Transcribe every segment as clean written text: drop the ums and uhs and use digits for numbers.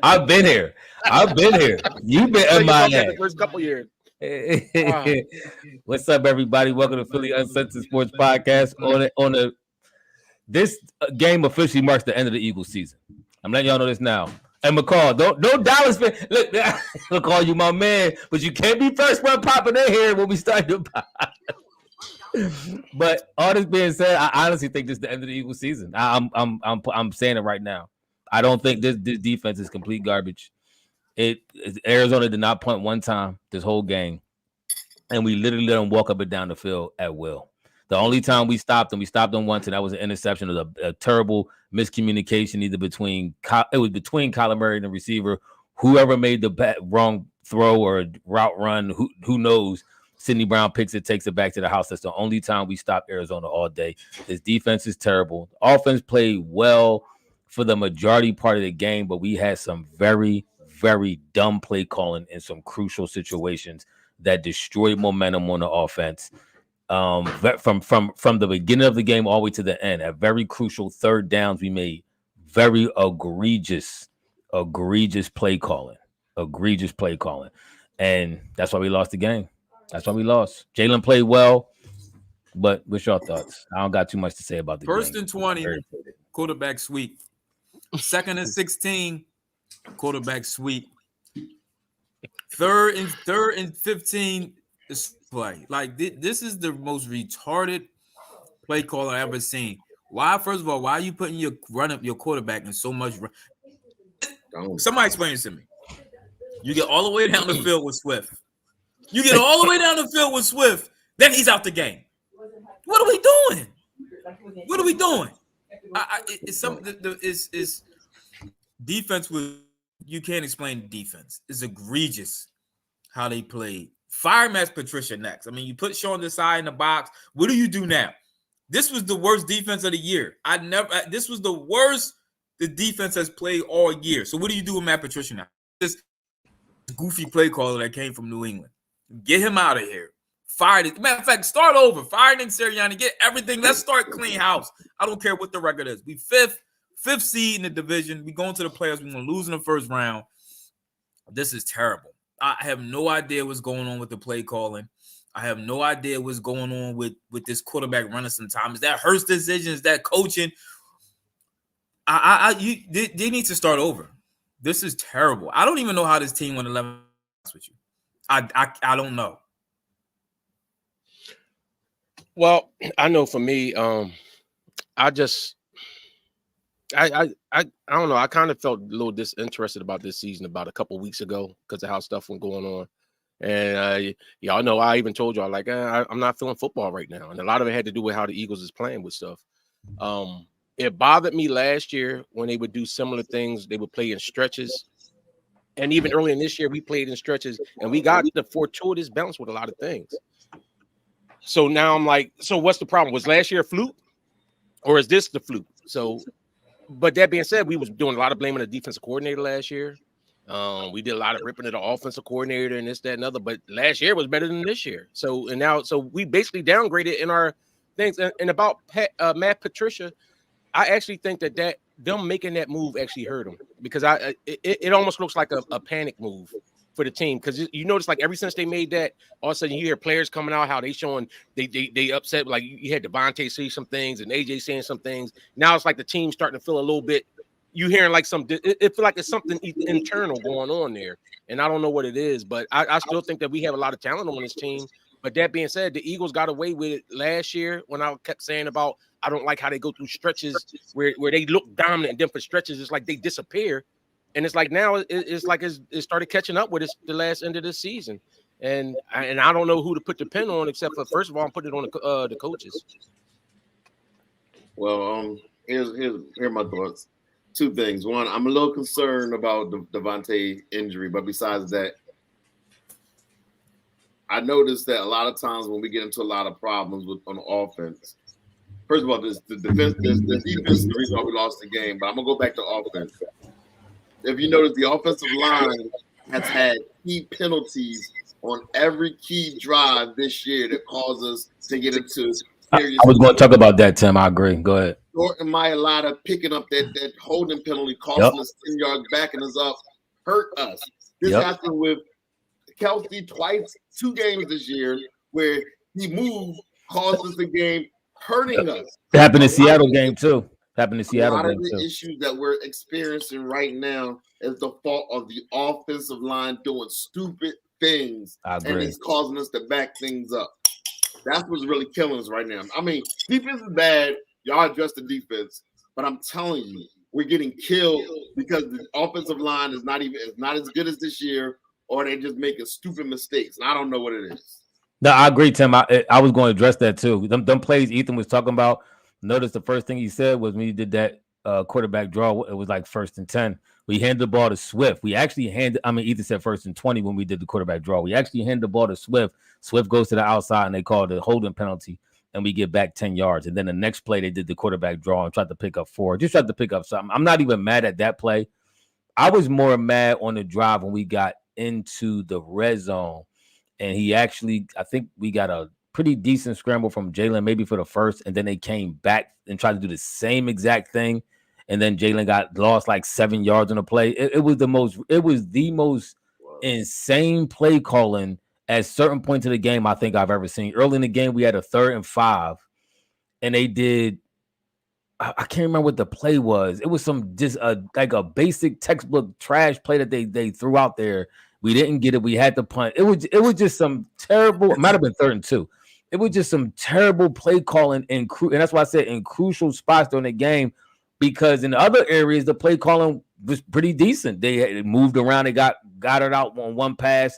I've been here. You've been So in you my about that head. the first couple years. Ah, What's up, everybody? Welcome to Philly Uncensored Sports Podcast. This game officially marks the end of the Eagles season. I'm letting y'all know this now. And McCall, don't Dallas fan. Look, McCall, you my man, but you can't be first one popping in here when we start the pod. But all this being said, I honestly think this is the end of the Eagles season. I'm saying it right now. I don't think this defense is complete garbage. Arizona did not punt one time this whole game, and we literally let them walk up and down the field at will. The only time we stopped them once, and that was an interception. It was a terrible miscommunication, either between Kyler Murray and the receiver. Whoever made the wrong throw or route run, who knows? Sidney Brown picks it, takes it back to the house. That's the only time we stopped Arizona all day. This defense is terrible. The offense played well for the majority part of the game, but we had some very, very dumb play calling in some crucial situations that destroyed momentum on the offense. From the beginning of the game all the way to the end, at very crucial third downs, we made very egregious play calling, and that's why we lost the game. That's why we lost. Jalen played well, but what's your thoughts? I don't got too much to say about the First game. and 20, quarterback sweep. Second and 16, quarterback sweep. Third and 15 is play. Like this is the most retarded play call I ever seen. Why? First of all, why are you putting your quarterback in so much? Somebody explain this to me. You get all the way down the field with Swift. Then he's out the game. What are we doing? It's defense with you can't explain defense. It's egregious how they played. Fire Matt Patricia next. I mean, you put Sean Desai in the box. What do you do now? This was the worst defense of the year. This was the worst the defense has played all year. So what do you do with Matt Patricia now? This goofy play caller that came from New England. Get him out of here. Fire it. Matter of fact, start over. Fire Nick Sirianni. Get everything. Let's start clean house. I don't care what the record is. We fifth seed in the division. We going to the playoffs. We're going to lose in the first round. This is terrible. I have no idea what's going on with the play calling. I have no idea what's going on with this quarterback running sometimes. Is that Hurts decision? Is that coaching? They need to start over. This is terrible. I don't even know how this team went 11 with you. I don't know. well, I know for me, I don't know. I kind of felt a little disinterested about this season about a couple weeks ago because of how stuff was going on. And y'all know I even told y'all like I'm not feeling football right now, and a lot of it had to do with how the Eagles is playing with stuff. It bothered me last year when they would do similar things. They would play in stretches, and even early in this year we played in stretches, and we got the fortuitous bounce with a lot of things. So now I'm like, so what's the problem? Was last year a fluke, or is this the fluke? So, but that being said, we was doing a lot of blaming the defensive coordinator last year. We did a lot of ripping at the offensive coordinator and this, that, and other. But last year was better than this year. So we basically downgraded in our things. And about Matt Patricia, I actually think that them making that move actually hurt him because it almost looks like a panic move for the team because you notice like ever since they made that, all of a sudden you hear players coming out how they showing they upset. Like you had Devontae say some things and AJ saying some things. Now it's like the team's starting to feel a little bit. You hearing like it feel like it's something internal going on there, and I don't know what it is, but I still think that we have a lot of talent on this team. But that being said, the Eagles got away with it last year when I kept saying about I don't like how they go through stretches where they look dominant, and then for stretches it's like they disappear, and it's like now it's like it started catching up with us the last end of this season, and I don't know who to put the pin on except for first of all I'm putting it on the coaches. Well, here are my thoughts. Two things. One, I'm a little concerned about the Devontae injury, but besides that, I noticed that a lot of times when we get into a lot of problems on offense, first of all, the defense is the reason why we lost the game, but I'm going to go back to offense. If you notice, the offensive line has had key penalties on every key drive this year that caused us to get into serious. I was going to talk about that, Tim. I agree. Go ahead. Jordan Mailata picking up that holding penalty, Yep. costing us 10 yards, backing us up, hurt us. This Yep. happened with Kelsey twice, 2 games this year, where he moved, caused us the game, hurting us. It happened in A lot Seattle of game too. Happened in A Seattle lot of game the too. issues that we're experiencing right now is the fault of the offensive line doing stupid things, I and agree. it's causing us to back things up. That's what's really killing us right now. I mean, defense is bad. Y'all adjust the defense, but I'm telling you, we're getting killed because the offensive line is not as good as this year, or they're just making stupid mistakes. And I don't know what it is. No, I agree, Tim. I was going to address that too. Them plays Ethan was talking about. Notice the first thing he said was when he did that quarterback draw, it was like 1st and 10. We handed the ball to Swift. We actually Ethan said 1st and 20 when we did the quarterback draw. We actually handed the ball to Swift. Swift goes to the outside and they call it a holding penalty, and we get back 10 yards. And then the next play, they did the quarterback draw and tried to pick up 4. Just tried to pick up something. I'm not even mad at that play. I was more mad on the drive when we got into the red zone. And he actually, I think we got a pretty decent scramble from Jalen, maybe for the first, and then they came back and tried to do the same exact thing. And then Jalen got lost like 7 yards on the play. It was the most insane play calling at certain points of the game I think I've ever seen. Early in the game, we had a 3rd and 5, and they did. I can't remember what the play was. It was some just like a basic textbook trash play that they threw out there. We didn't get it. We had to punt. It was just some terrible. It might have been 3rd and 2. It was just some terrible play calling and that's why I said in crucial spots during the game, because in other areas the play calling was pretty decent. They moved around. They got it out on one pass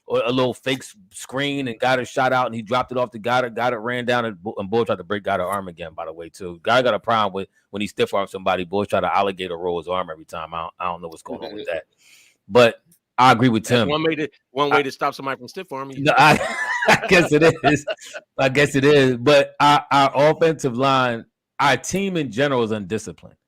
or a little fake screen and got a shot out, and he dropped it off to Goddard. Goddard ran down, and Bull tried to break Goddard's arm again, by the way, too. Goddard got a problem with when he stiff armed somebody. Bull try to alligator roll his arm every time. I don't know what's going on with that. But I agree with Tim. That's one way to stop somebody from stiff arming. No, I guess it is. I guess it is. But our offensive line, our team in general is undisciplined.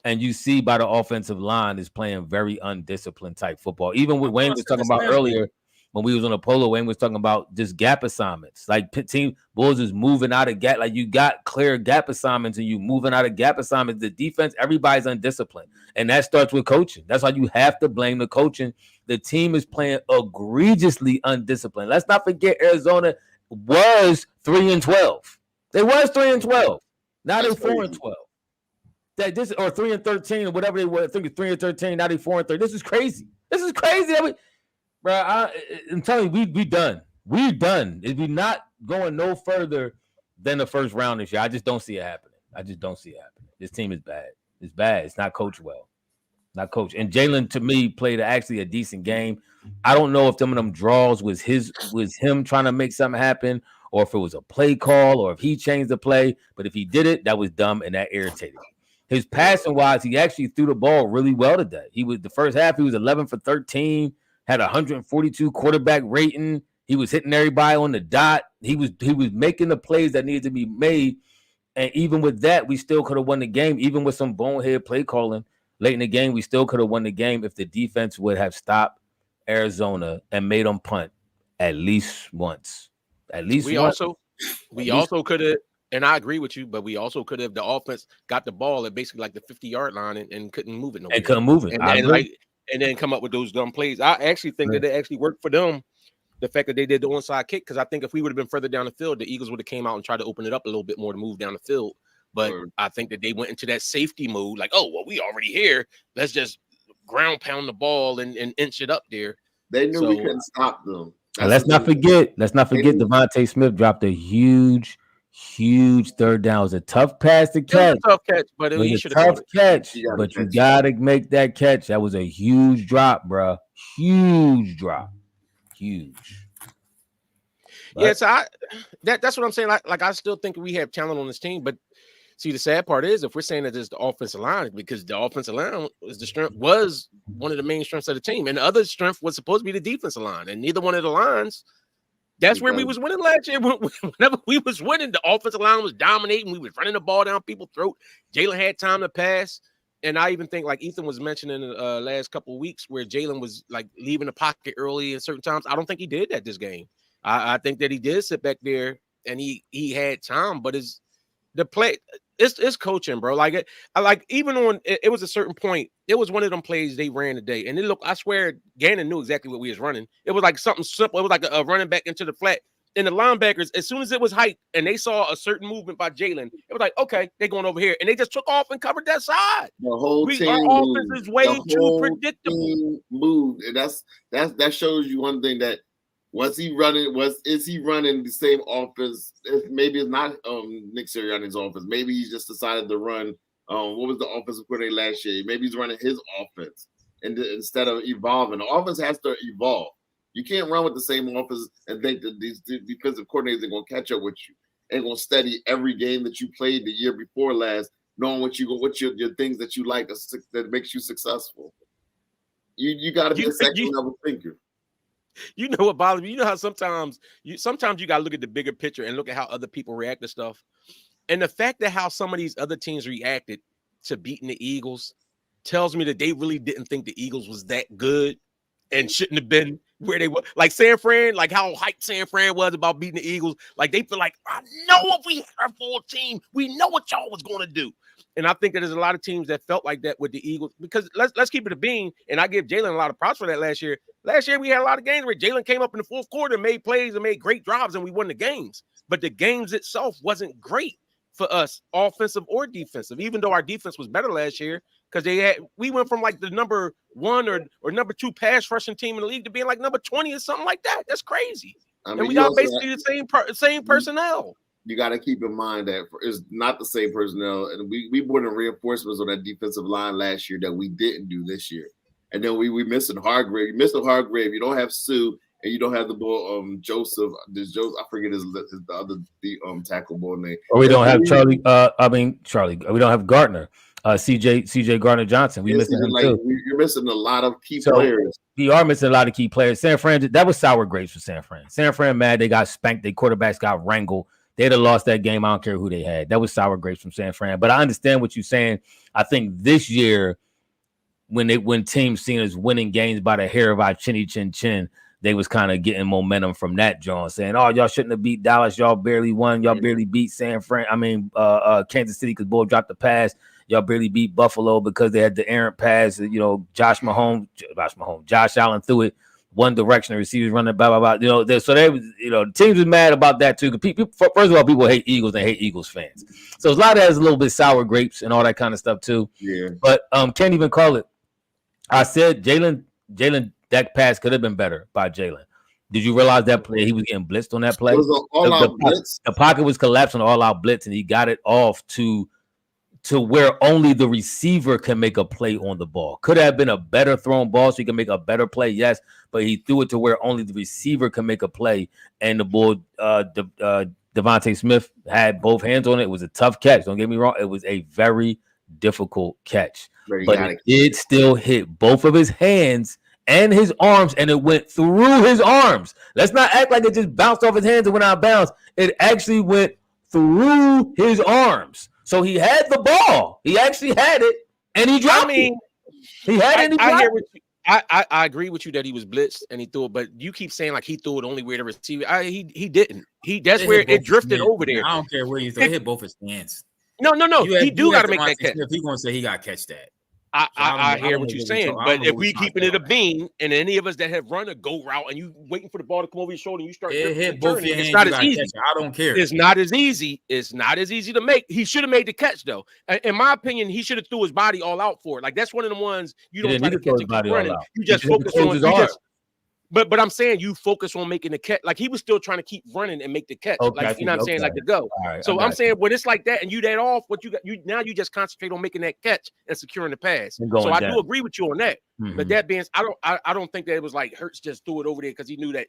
And you see by the offensive line is playing very undisciplined type football. Even what Wayne was talking about earlier, when we was on the polo, Wayne was talking about just gap assignments. Like team Bulls is moving out of gap. Like you got clear gap assignments and you moving out of gap assignments. The defense, everybody's undisciplined. And that starts with coaching. That's why you have to blame the coaching. The team is playing egregiously undisciplined. Let's not forget Arizona was 3-12. They was 3-12. Now they're 4-12. That this or 3-13 or whatever they were. I think it's 3-13. Now they 4-13. This is crazy. This is crazy. Bro, I'm telling you, we done. We're done. If we're not going no further than the first round this year, I just don't see it happening. This team is bad. It's bad. It's not coached well. Not coached. And Jalen, to me, played actually a decent game. I don't know if them draws was him trying to make something happen, or if it was a play call, or if he changed the play. But if he did it, that was dumb and that irritated me. His passing wise, he actually threw the ball really well today. He was the first half, he was 11 for 13. Had 142 quarterback rating. He was hitting everybody on the dot. He was making the plays that needed to be made. And even with that, we still could have won the game. Even with some bonehead play calling late in the game, we still could have won the game if the defense would have stopped Arizona and made them punt at least once. We also could have, and I agree with you, but we also could have the offense got the ball at basically like the 50-yard line and couldn't move it. And couldn't move it. And then come up with those dumb plays. I actually think that it actually worked for them, the fact that they did the onside kick, because I think if we would have been further down the field, the Eagles would have came out and tried to open it up a little bit more to move down the field. But I think that they went into that safety mode, like, oh, well, we already here. Let's just ground pound the ball and inch it up there. They knew we couldn't stop them. Let's not forget, Devontae Smith dropped a huge third down. It was a tough pass to catch. It was a tough catch, but he should have tough catch. But you gotta make that catch. That was a huge drop, bro. Huge drop. Huge. But, yeah, so that's what I'm saying. Like I still think we have talent on this team, but see, the sad part is if we're saying that it's the offensive line, because the offensive line was one of the main strengths of the team, and the other strength was supposed to be the defensive line, and neither one of the lines. That's where we was winning last year. Whenever we was winning, the offensive line was dominating. We was running the ball down people's throat. Jalen had time to pass. And I even think, like Ethan was mentioning the last couple of weeks, where Jalen was like leaving the pocket early in certain times. I don't think he did that this game. I think that he did sit back there and he had time, but the play. It's coaching, bro. Like even on it was a certain point. It was one of them plays they ran today, and I swear Gannon knew exactly what we was running. It was like something simple. It was like a running back into the flat. And the linebackers, as soon as it was hiked and they saw a certain movement by Jalen, it was like, okay, they're going over here, and they just took off and covered that side. The whole team our offense is way too predictable. Moved, and that shows you one thing that. Is he running the same offense? Maybe it's not Nick Sirianni's offense. Maybe he's just decided to run. What was the offensive coordinator last year? Maybe he's running his offense instead of evolving. The offense has to evolve. You can't run with the same offense and think that these defensive coordinators are going to catch up with you and going to study every game that you played the year before last, knowing what your things that you like that makes you successful. You got to be a second level thinker. You know what bothers me? You know how sometimes you got to look at the bigger picture and look at how other people react to stuff. And the fact that how some of these other teams reacted to beating the Eagles tells me that they really didn't think the Eagles was that good and shouldn't have been where they were. Like San Fran, like how hyped San Fran was about beating the Eagles. Like they feel like, I know if we had our full team, we know what y'all was going to do. And I think that there's a lot of teams that felt like that with the Eagles, because let's keep it a bean. And I give Jalen a lot of props for that last year. Last year, we had a lot of games where Jalen came up in the fourth quarter, made plays and made great drives, and we won the games. But the games itself wasn't great for us, offensive or defensive, even though our defense was better last year, because we went from like the number 1 or number 2 pass rushing team in the league to being like number 20 or something like that. That's crazy. I mean, and we got basically the same personnel. You got to keep in mind that it's not the same personnel, and we brought in reinforcements on that defensive line last year that we didn't do this year. And then we missing Hargrave. You missed Hargrave. You don't have Sue, and you don't have the boy Joseph. I forget the other tackle ball name. Or we don't have Charlie. We don't have Gardner. CJ Gardner Johnson. We missing him too. You're missing a lot of key players. We are missing a lot of key players. San Fran, that was sour grapes for San Fran. San Fran mad. They got spanked. Their quarterbacks got wrangled. They'd have lost that game. I don't care who they had. That was sour grapes from San Fran. But I understand what you're saying. I think this year, when teams seen us winning games by the hair of our chinny chin chin, they was kind of getting momentum from that, John, saying, "Oh, y'all shouldn't have beat Dallas. Y'all barely won. Y'all barely beat San Fran. Kansas City because Bull dropped the pass. Y'all barely beat Buffalo because they had the errant pass. You know, Josh Allen threw it one direction. The receivers running blah blah blah. So they was, the teams was mad about that too. First of all, people hate Eagles and hate Eagles fans. So a lot of that is a little bit sour grapes and all that kind of stuff too. Yeah. But can't even call it. I said Jalen, that pass could have been better by Jalen. Did you realize that play? He was getting blitzed on that play. It was an all-out blitz. The pocket was collapsing, all-out blitz, and he got it off to where only the receiver can make a play on the ball. Could have been a better thrown ball so he can make a better play, yes, but he threw it to where only the receiver can make a play, and the ball, Devontae Smith had both hands on it. It was a tough catch. Don't get me wrong. It was a very difficult catch. But it did still hit both of his hands and his arms, and it went through his arms. Let's not act like it just bounced off his hands and went out of bounds. It actually went through his arms. So he had the ball. He actually had it, and he dropped it. He had it. I agree with you that he was blitzed and he threw it, but you keep saying like he threw it only where the receiver. He didn't. That's where it drifted over there. I don't care where you threw it. Hit both his hands. No. He got to make that catch. He's going to say he got to catch that. I hear what you're saying, but if we keeping it a bean, and any of us that have run a go route, and you waiting for the ball to come over your shoulder, and you start hit both your hands, it's not as easy. I don't care. It's not as easy. It's not as easy to make. He should have made the catch, though. In my opinion, he should have threw his body all out for it. Like that's one of the ones you don't try to catch and keep running. You just focus on. But I'm saying you focus on making the catch. Like he was still trying to keep running and make the catch. Okay, like you know what I'm saying, like the go. Right, so I'm saying when it's like that and you that off, what you got, you just concentrate on making that catch and securing the pass. So I do agree with you on that. Mm-hmm. But that being, I don't think that it was like Hurts just threw it over there because he knew that.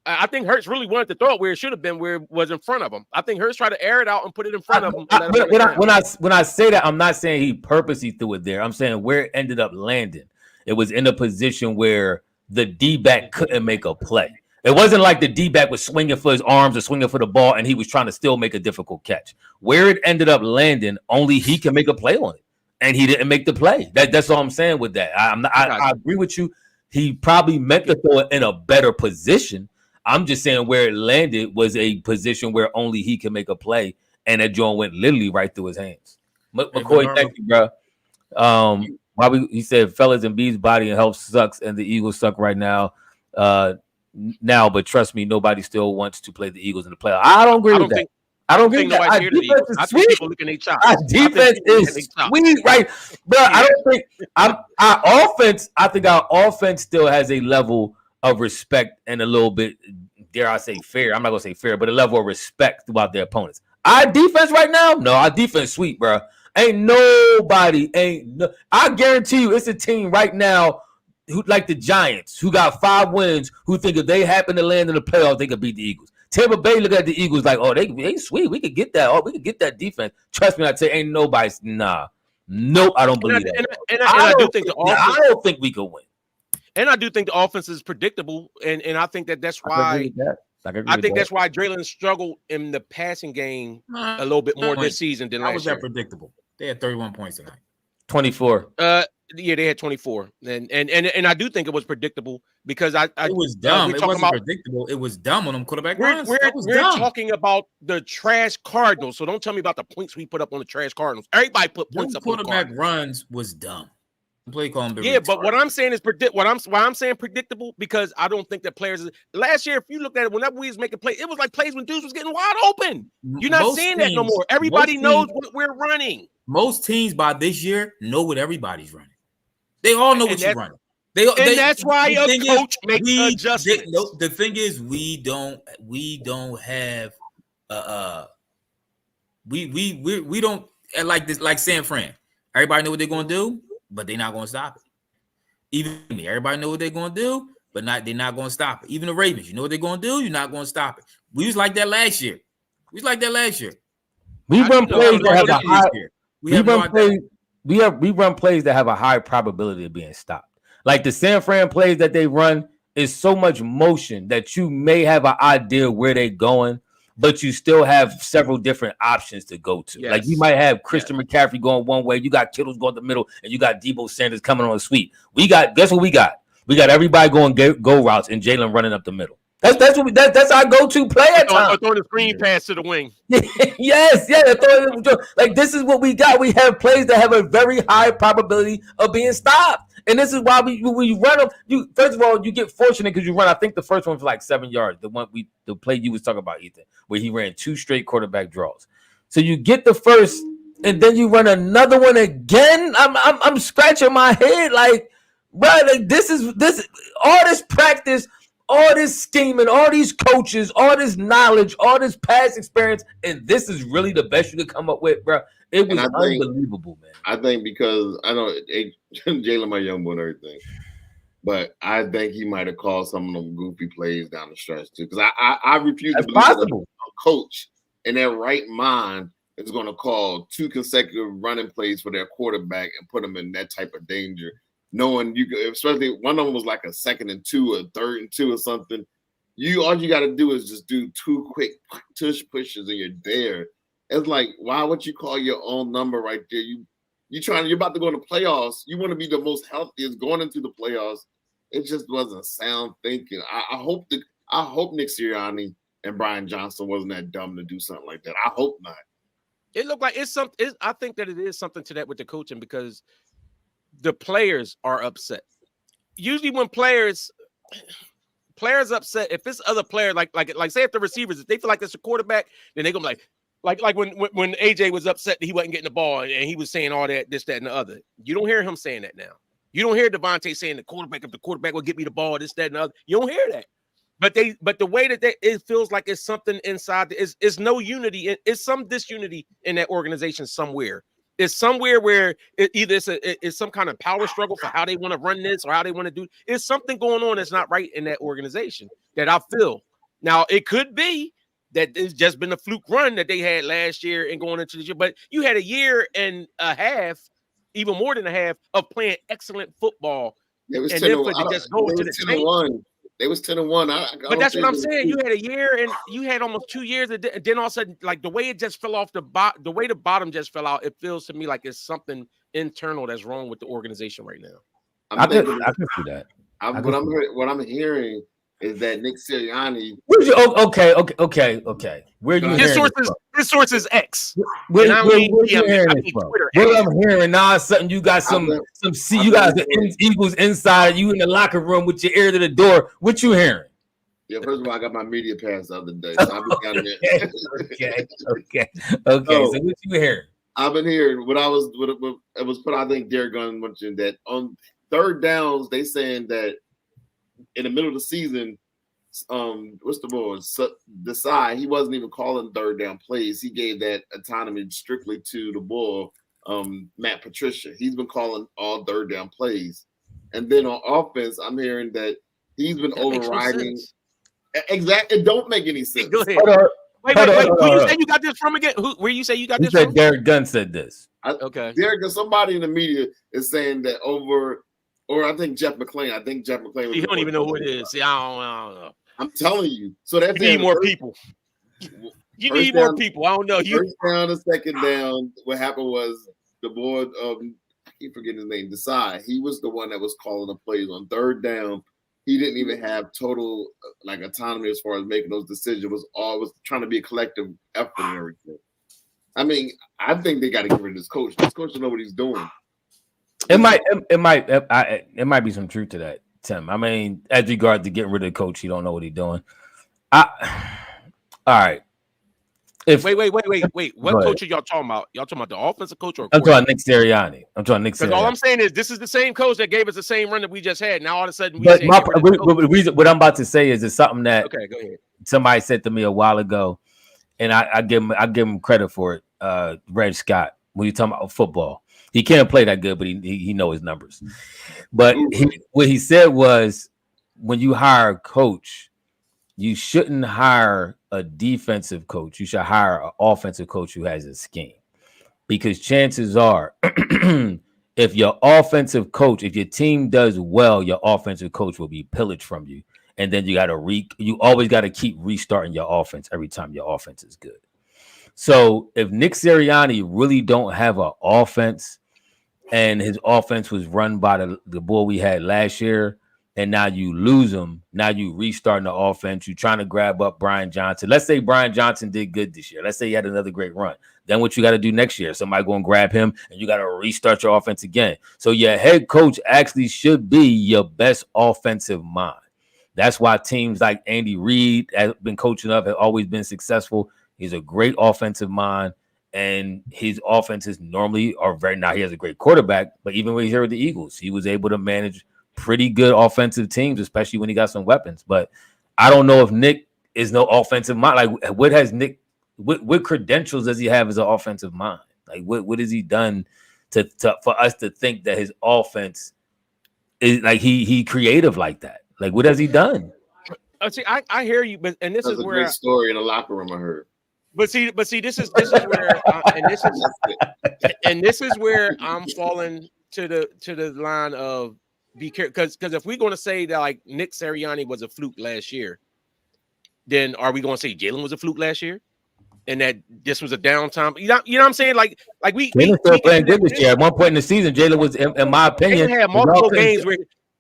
I think Hurts really wanted to throw it where it should have been, where it was in front of him. I think Hurts tried to air it out and put it in front of him. When I say that, I'm not saying he purposely threw it there. I'm saying where it ended up landing. It was in a position where the D-back couldn't make a play. It wasn't like the D-back was swinging for his arms or swinging for the ball, and he was trying to still make a difficult catch. Where it ended up landing, only he can make a play on it, and he didn't make the play. That's all I'm saying with that. I agree with you. He probably meant to throw it in a better position. I'm just saying where it landed was a position where only he can make a play, and that joint went literally right through his hands. McCoy, thank you, bro. He said, fellas, Embiid's body and health sucks, and the Eagles suck right now. But trust me, nobody still wants to play the Eagles in the playoffs. I don't agree with that. I don't think nobody's here to the Eagles. I think people looking at chops. Our defense is sweet, right? But yeah. I don't think our offense. I think our offense still has a level of respect and a little bit, dare I say, fair. I'm not gonna say fair, but a level of respect throughout their opponents. Our defense right now, no, our defense sweet, bro. I guarantee you, it's a team right now who like the Giants, who got 5 wins, who think if they happen to land in the playoffs, they could beat the Eagles. Tampa Bay look at the Eagles like, oh, they sweet. We could get that. Oh, we could get that defense. Trust me, I tell you, ain't nobody. Nah, nope. I don't believe that. I don't think we could win. And I do think the offense is predictable, and I think that's why I think that's why Jalen struggled in the passing game a little bit more this season than last year. How was that predictable? They had 31 points tonight. 24. Yeah, they had 24, and I do think it was predictable because it was dumb. It wasn't predictable. It was dumb on them quarterback runs. We're talking about the trash Cardinals, so don't tell me about the points we put up on the trash Cardinals. Everybody put points up on the Cardinals. Quarterback runs was dumb. Play calling. Yeah, but what I'm saying is why I'm saying predictable because I don't think that players last year. If you looked at it, whenever we was making plays, it was like plays when dudes was getting wide open. You're not seeing that no more. Everybody knows what we're running. Most teams by this year know what everybody's running. They all know what you're running. That's why a coach makes adjustments. The thing is, we don't have we don't like this, like San Fran. Everybody know what they're gonna do, but they're not gonna stop it. Even me, everybody know what they're gonna do, but they're not gonna stop it. Even the Ravens, you know what they're gonna do, you're not gonna stop it. We was like that last year. We run plays that have a high. We run plays that have a high probability of being stopped. Like the San Fran plays that they run is so much motion that you may have an idea where they're going, but you still have several different options to go to. Yes. Like you might have Christian McCaffrey going one way, you got Kittles going the middle, and you got Debo Sanders coming on a sweep. Guess what we got? We got everybody going go routes and Jalen running up the middle. That's our go-to play at times. Throwing the screen pass to the wing. Yes. Like this is what we got. We have plays that have a very high probability of being stopped, and this is why we run them. First of all, you get fortunate because you run. I think the first one for like 7 yards. The play you was talking about, Ethan, where he ran 2 straight quarterback draws. So you get the first, and then you run another one again. I'm scratching my head like, bro, like this all this practice. All this scheming, all these coaches, all this knowledge, all this past experience, and this is really the best you could come up with, bro. It was unbelievable, man. I think because I know Jalen, my young boy and everything, but I think he might have called some of them goofy plays down the stretch too. Because I refuse to believe that a coach in their right mind is going to call 2 consecutive running plays for their quarterback and put them in that type of danger. Knowing you, especially one of them was like a 2nd and 2 or 3rd and 2 or something. All you got to do is just do 2 quick tush pushes and you're there. It's like, why would you call your own number right there? You're about to go to playoffs. You want to be the most healthiest going into the playoffs. It just wasn't sound thinking. I hope Nick Sirianni and Brian Johnson wasn't that dumb to do something like that. I hope not. It looked like it's something. I think that it is something to that with the coaching because the players are upset. Usually when players upset, if it's other player, like say if the receivers, if they feel like it's a quarterback, then they go like when AJ was upset that he wasn't getting the ball and he was saying all that, this, that, and the other. You don't hear him saying that now. You don't hear Devontae saying the quarterback will get me the ball, this, that, and the other. You don't hear that. But the way that it feels like it's something inside, it's no unity. It's some disunity in that organization somewhere. It's somewhere where it's some kind of power struggle for how they want to run this or how they want to do. It's something going on that's not right in that organization that I feel. Now, it could be that it's just been a fluke run that they had last year and going into this year. But you had a year and a half, even more than a half, of playing excellent football. It was 10-1. They was 10-1. But that's what I'm saying. You had a year and you had almost 2 years. And then all of a sudden, like the way it just fell off the way the bottom just fell out, it feels to me like it's something internal that's wrong with the organization right now. I can see that. What I'm hearing is that Nick Sirianni. Okay. Where you His hearing source is X. Where And I you mean hearing this from? What I'm hearing now is something you got you guys the Eagles inside. You in the locker room with your ear to the door. What you hearing? Yeah, first of all, I got my media pass the other day, so I've been down there. Okay. So, So what you hearing? I've been hearing what it was put. I think Derek Gunn mentioned that on third downs, they saying that in the middle of the season, what's the ball? Desai, he wasn't even calling third down plays. He gave that autonomy strictly to the ball, Matt Patricia. He's been calling all third down plays. And then on offense, I'm hearing that he's been overriding. Exactly. It don't make any sense. Go ahead. Wait. Who you say you got this from again? Where you say you got this from? Derek Gunn said this. Okay. Derek, somebody in the media is saying that or I think Jeff McClain. You don't even know who it is. See, I don't know. I'm telling you. So that's you need more people. You need more people. I don't know. First down and second down. What happened was the board. I keep forgetting his name. Desai. He was the one that was calling the plays on third down. He didn't even have total autonomy as far as making those decisions. It was always trying to be a collective effort and everything. I mean, I think they got to get rid of this coach. This coach doesn't know what he's doing. It might be some truth to that, Tim. I mean, as regards to getting rid of the coach, he don't know what he's doing. All right. Wait. What coach are y'all talking about? Y'all talking about the offensive coach or? I'm talking Nick Sirianni. Because all I'm saying is this is the same coach that gave us the same run that we just had. Now all of a sudden, what I'm about to say is something that go ahead. Somebody said to me a while ago, and I give him credit for it. Reg Scott, when you talking about football, he can't play that good, but he know his numbers. But what he said was, when you hire a coach, you shouldn't hire a defensive coach. You should hire an offensive coach who has a scheme, because chances are, if your offensive coach, if your team does well, your offensive coach will be pillaged from you, and then you always got to keep restarting your offense every time your offense is good. So if Nick Sirianni really don't have an offense, and his offense was run by the bull we had last year, and now you lose him, now you restarting the offense, you're trying to grab up Brian Johnson. Let's say Brian Johnson did good this year. Let's say he had another great run. Then what you got to do next year? Somebody go and grab him, and you got to restart your offense again. So your head coach actually should be your best offensive mind. That's why teams like Andy Reid has been coaching up, have always been successful. He's a great offensive mind, and his offenses normally are now he has a great quarterback, but even when he's here with the Eagles, he was able to manage pretty good offensive teams, especially when he got some weapons. But I don't know if Nick is no offensive mind. Like, what has Nick? What credentials does he have as an offensive mind? Like, what has he done to for us to think that his offense is like he creative like that? Like, what has he done? See, I hear you, but this is where great story in the locker roam I heard. But see, this is where, this is where I'm falling to the line of be careful, because if we're going to say that like Nick Sirianni was a fluke last year, then are we going to say Jalen was a fluke last year, and that this was a downtime? You know what I'm saying? Like Jalen still playing good this year. At one point in the season, Jalen was, in my opinion, had multiple games where.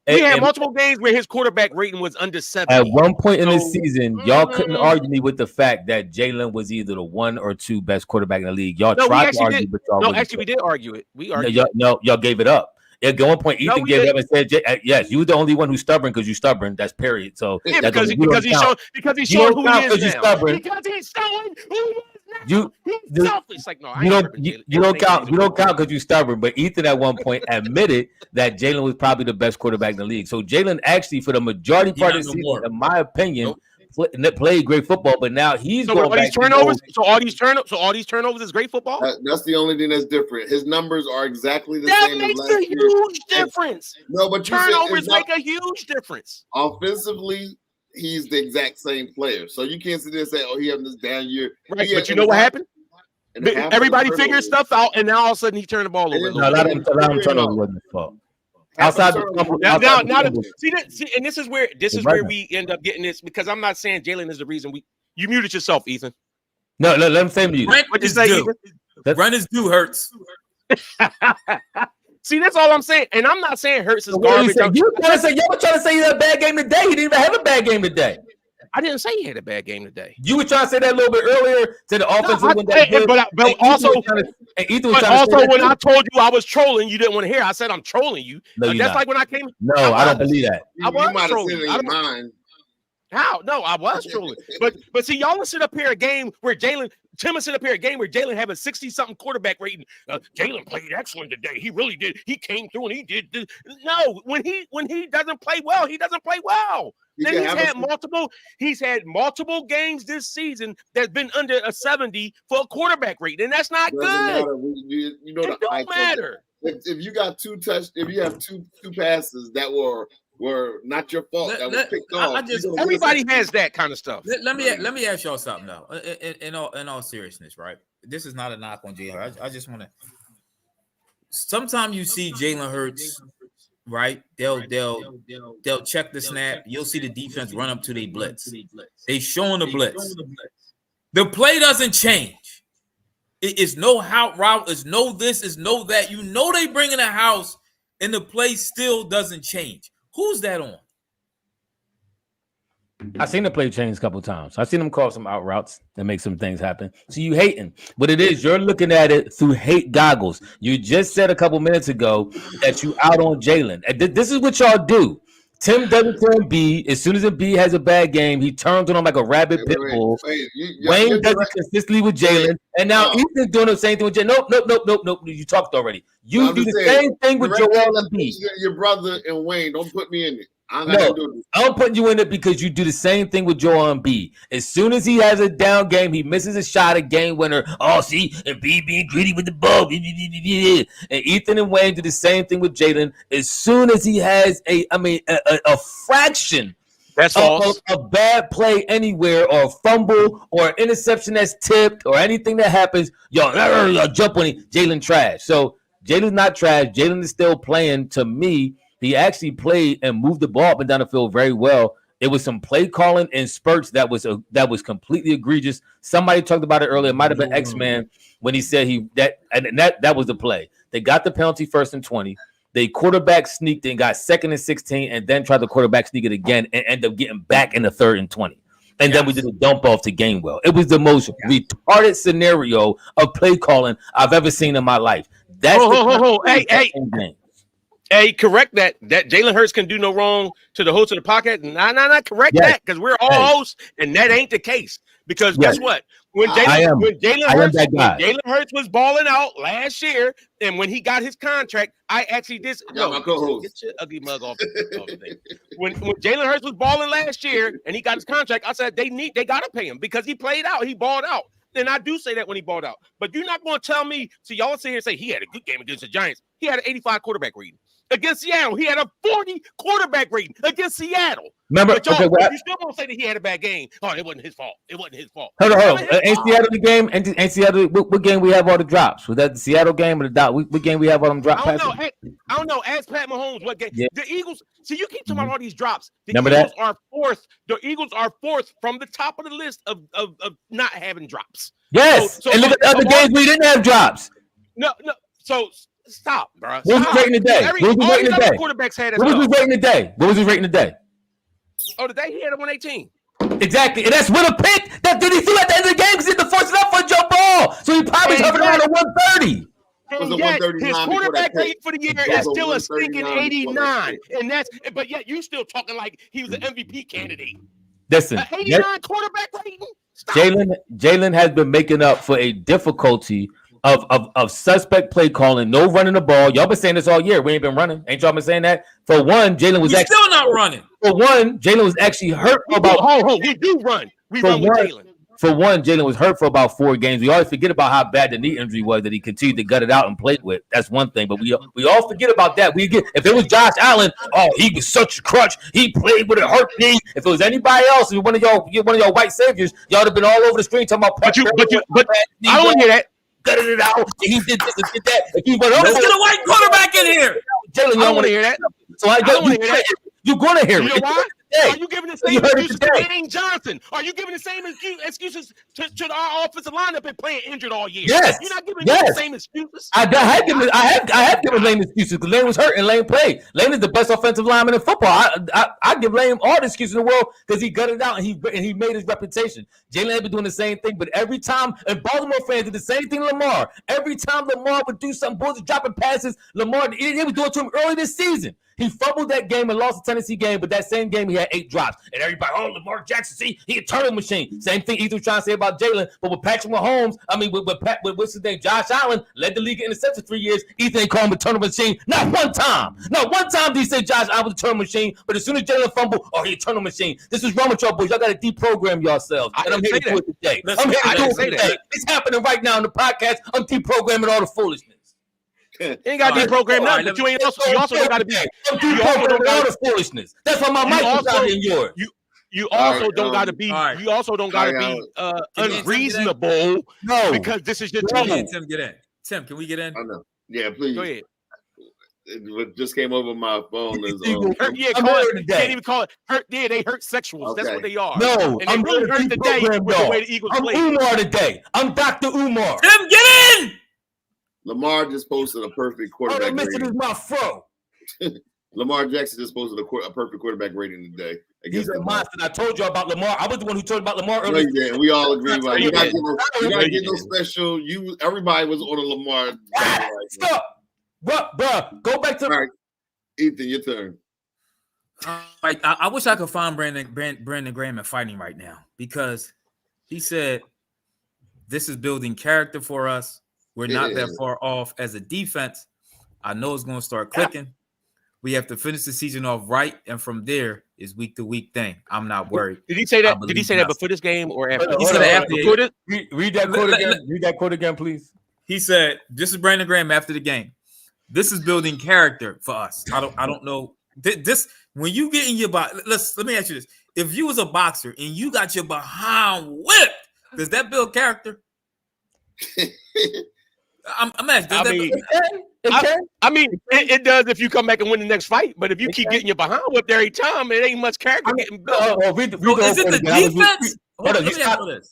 We had multiple games where his quarterback rating was under 70. At one point in the season, y'all couldn't argue me with the fact that Jalen was either the 1 or 2 best quarterback in the league. Y'all tried to argue, but y'all we did argue it. We argued. Y'all gave it up. At one point, Ethan gave it up and said, "Yes, you were the only one who's stubborn because you're stubborn." That's period. So because he's showing who he is now. Because he's showing who he is. He's selfish. Like, no, you don't count because you're stubborn. But Ethan at one point admitted that Jalen was probably the best quarterback in the league. So Jalen actually, for the majority part of the season, in my opinion, played great football. But now he's going back. So all these turnovers is great football. That's the only thing that's different. His numbers are exactly the same. That makes a huge difference. No, but turnovers make a huge difference. Offensively, he's the exact same player. So you can't sit there and say, "Oh, he had this down year." Right, but you know what happened? Everybody figured stuff out, and now all of a sudden he turned the ball over. A lot of turnovers wasn't his fault. Outside and this is where we end up getting this, because I'm not saying Jalen is the reason you muted yourself, Ethan. No, let him say mute. What you say, Ethan? Run is due, Hurts. See, that's all I'm saying. And I'm not saying Hurts is So garbage. you were trying to say he had a bad game today. He didn't even have a bad game today. I didn't say he had a bad game today. You were trying to say that a little bit earlier to the offense. But also when I told you I was trolling, you didn't want to hear. I said I'm trolling you. No, that's not. Like when I came. No, I don't believe that. I was you might have trolling. seen it in your mind. How? No, I was trolling. But see, y'all sit up here a game where Tim is sit up here a game where Jalen have a 60-something quarterback rating. Jalen played excellent today. He really did. He came through and he did this. No, when he doesn't play well, he doesn't play well. Then he's had multiple games this season that's been under a 70 for a quarterback rating, and that's not good. You know, it don't matter. If you got if you have two passes that were not your fault, that was picked off. Everybody has that kind of stuff. Let me ask y'all something now. In all seriousness, right? This is not a knock on Jalen Hurts. I just want to. Sometimes you see Jalen Hurts, right? They'll check the snap. You'll see the defense run up to their blitz. They showing the blitz. The play doesn't change. It's no out route. It's no this. It's no that. You know they bring in a house, and the play still doesn't change. Who's that on? I seen the play change a couple of times. I seen them call some out routes and make some things happen. So you hating. What it is, you're looking at it through hate goggles. You just said a couple minutes ago that you out on Jalen. This is what y'all do. Tim doesn't turn B. As soon as a B has a bad game, he turns on him like a rabid pit bull. Wayne does it consistently with Jalen. And now Ethan's doing the same thing with Jalen. Nope. You talked already. You do the same thing with Joel and B. Your brother and Wayne, don't put me in it. I'm putting you in it because you do the same thing with Joel and B. As soon as he has a down game, he misses a shot, a game winner. Oh, see, and B being greedy with the ball. And Ethan and Wayne do the same thing with Jalen. As soon as he has a fraction of a bad play anywhere, or a fumble, or an interception that's tipped, or anything that happens, y'all jump on it. Jalen trash. So Jalen's not trash. Jalen is still playing, to me. He actually played and moved the ball up and down the field very well. It was some play calling in spurts that was completely egregious. Somebody talked about it earlier. It might have been X-Man when he said that was the play. They got the penalty 1st and 20. They quarterback sneaked and got 2nd and 16, and then tried to quarterback sneak it again and ended up getting back in the 3rd and 20. And then we did a dump off to Gainwell. It was the most retarded scenario of play calling I've ever seen in my life. That's Hey, correct that Jalen Hurts can do no wrong to the host of the podcast. Nah, correct that, because we're all hosts, and that ain't the case. Because guess what? When Jalen Hurts was balling out last year, and when he got his contract, I actually did. My co-host. Get your ugly mug off the thing. When Jalen Hurts was balling last year, and he got his contract, I said they got to pay him because he played out, he balled out. And I do say that when he balled out. But you're not going to tell me. So y'all sit here and say he had a good game against the Giants. He had an 85 quarterback rating. Against Seattle, he had a 40 quarterback rating against Seattle. Remember, but you still won't say that he had a bad game. Oh, it wasn't his fault. Hold on. Ain't Seattle the game? Ain't Seattle? What game we have all the drops? Was that the Seattle game or the dot? What game we have all them drop passes? I don't know. Ask Pat Mahomes what game. Yeah. The Eagles. See, you keep talking about all these drops. The Remember Eagles that? are fourth. The Eagles are fourth from the top of the list of not having drops. Yes. And look at the other games we didn't have drops. No. So. Stop, bro. What was his rating today? Quarterbacks had What was his rating today? Oh, today he had a 118. Exactly, and that's with a pick that did he threw at the end of the game because he had to force it up for a jump ball. So he probably hovering around a 130. And yet, his quarterback rating for the year is still a stinking 89. But yet you still talking like he was an MVP candidate. Listen, 89 quarterback rating. Jalen has been making up for a difficulty of suspect play calling, no running the ball. Y'all been saying this all year. We ain't been running. Ain't y'all been saying that? For one, Jalen was still not running. For one, Jalen was actually hurt for about. We do run. We run with Jalen. For one, Jalen was hurt for about 4 games. We always forget about how bad the knee injury was that he continued to gut it out and play with. That's one thing, but we all forget about that. If it was Josh Allen, he was such a crutch. He played with a hurt knee. If it was anybody else, if one of y'all white saviors, y'all would have been all over the screen talking about. But I don't want to hear that. Gutted it out. He did this and did that. If he went Let's get a white quarterback in here. Jalen, you don't want to hear that. So I don't want to hear that. You're going to hear it. You know why? today. Are you giving the You same heard it excuses to today. Lane Johnson? Are you giving the same excuses to our offensive line that been playing injured all year? Yes. You're not giving them the same excuses. I have given Lane excuses because Lane was hurt and Lane played. Lane is the best offensive lineman in football. I give Lane all the excuses in the world because he gutted out and he made his reputation. Jalen had been doing the same thing, but every time, and Baltimore fans did the same thing to Lamar. Every time Lamar would do something, boys dropping passes, Lamar, he was doing it to him early this season. He fumbled that game and lost the Tennessee game, but that same game he had 8 drops. And everybody, oh, Lamar Jackson, see, he a turtle machine. Same thing Ethan was trying to say about Jalen, but with Patrick Mahomes, with what's his name, Josh Allen, led the league in interceptions 3 years. Ethan ain't called him a turtle machine. Not one time. Not one time did he say Josh Allen was a turtle machine, but as soon as Jalen fumbled, oh, he a turtle machine. This is wrong with y'all boys. Y'all got to deprogram yourselves. And I'm here to do it today. I'm here to do it today. It's happening right now in the podcast. I'm deprogramming all the foolishness. You ain't got to deprogram nothing, but you also don't got to be. You also don't got the foolishness. That's why my mic is out in yours. You also don't got to be. You also don't got to be unreasonable. No, because this is your team. Tim, get in. Tim, can we get in? I know. Yeah, please. Go ahead. It just came over my phone. Can't even call it hurt. Yeah, they hurt sexuals. Okay. That's what they are. No, and I'm really hurt today with the way the Eagles play. I'm Umar today. I'm Dr. Umar. Tim, get in. Lamar just posted a perfect quarterback rating. Is my fro. Lamar Jackson just posted a perfect quarterback rating today. He's a monster. I told you about Lamar. I was the one who told you about Lamar earlier. No, yeah, we all agree about it. You're not getting no special. Everybody was on a Lamar. Stop. Bruh, go back to. All right, Ethan, your turn. I wish I could find Brandon Graham in fighting right now because he said this is building character for us. We're not that far off as a defense. I know it's going to start clicking. We have to finish the season off right, and from there is week to week thing. I'm not worried. Did he say that? Did he say that before this game or after? He said after. Read that quote again. Read that quote again, please. He said, "This is Brandon Graham after the game. This is building character for us. I don't know this when you get in your body. Let me ask you this: if you was a boxer and you got your behind whipped, does that build character?" I'm asking. It does if you come back and win the next fight. But if you keep getting your behind whipped every time, it ain't much character getting built. Is it the defense?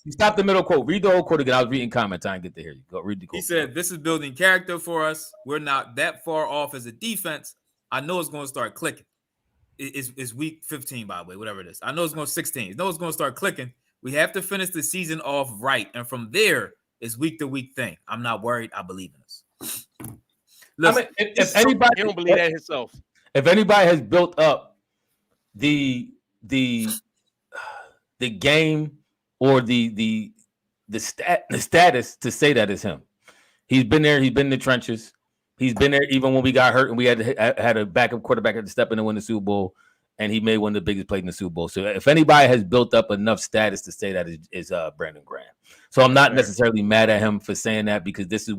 You stopped the middle quote. Read the whole quote again. I was reading comments. I didn't get to hear you. Go read the quote. He said, "This is building character for us. We're not that far off as a defense. I know it's going to start clicking. It's week 15, by the way, whatever it is. I know it's going to 16. I know it's going to start clicking. We have to finish the season off right, and from there." It's week to week thing. I'm not worried. I believe in us. Listen, if anybody, he don't believe that himself. If anybody has built up the game or the status to say that is him. He's been there. He's been in the trenches. He's been there even when we got hurt and we had a backup quarterback had to step in and win the Super Bowl. And he made one of the biggest plays in the Super Bowl. So if anybody has built up enough status to say that is Brandon Graham. So I'm not necessarily mad at him for saying that because this is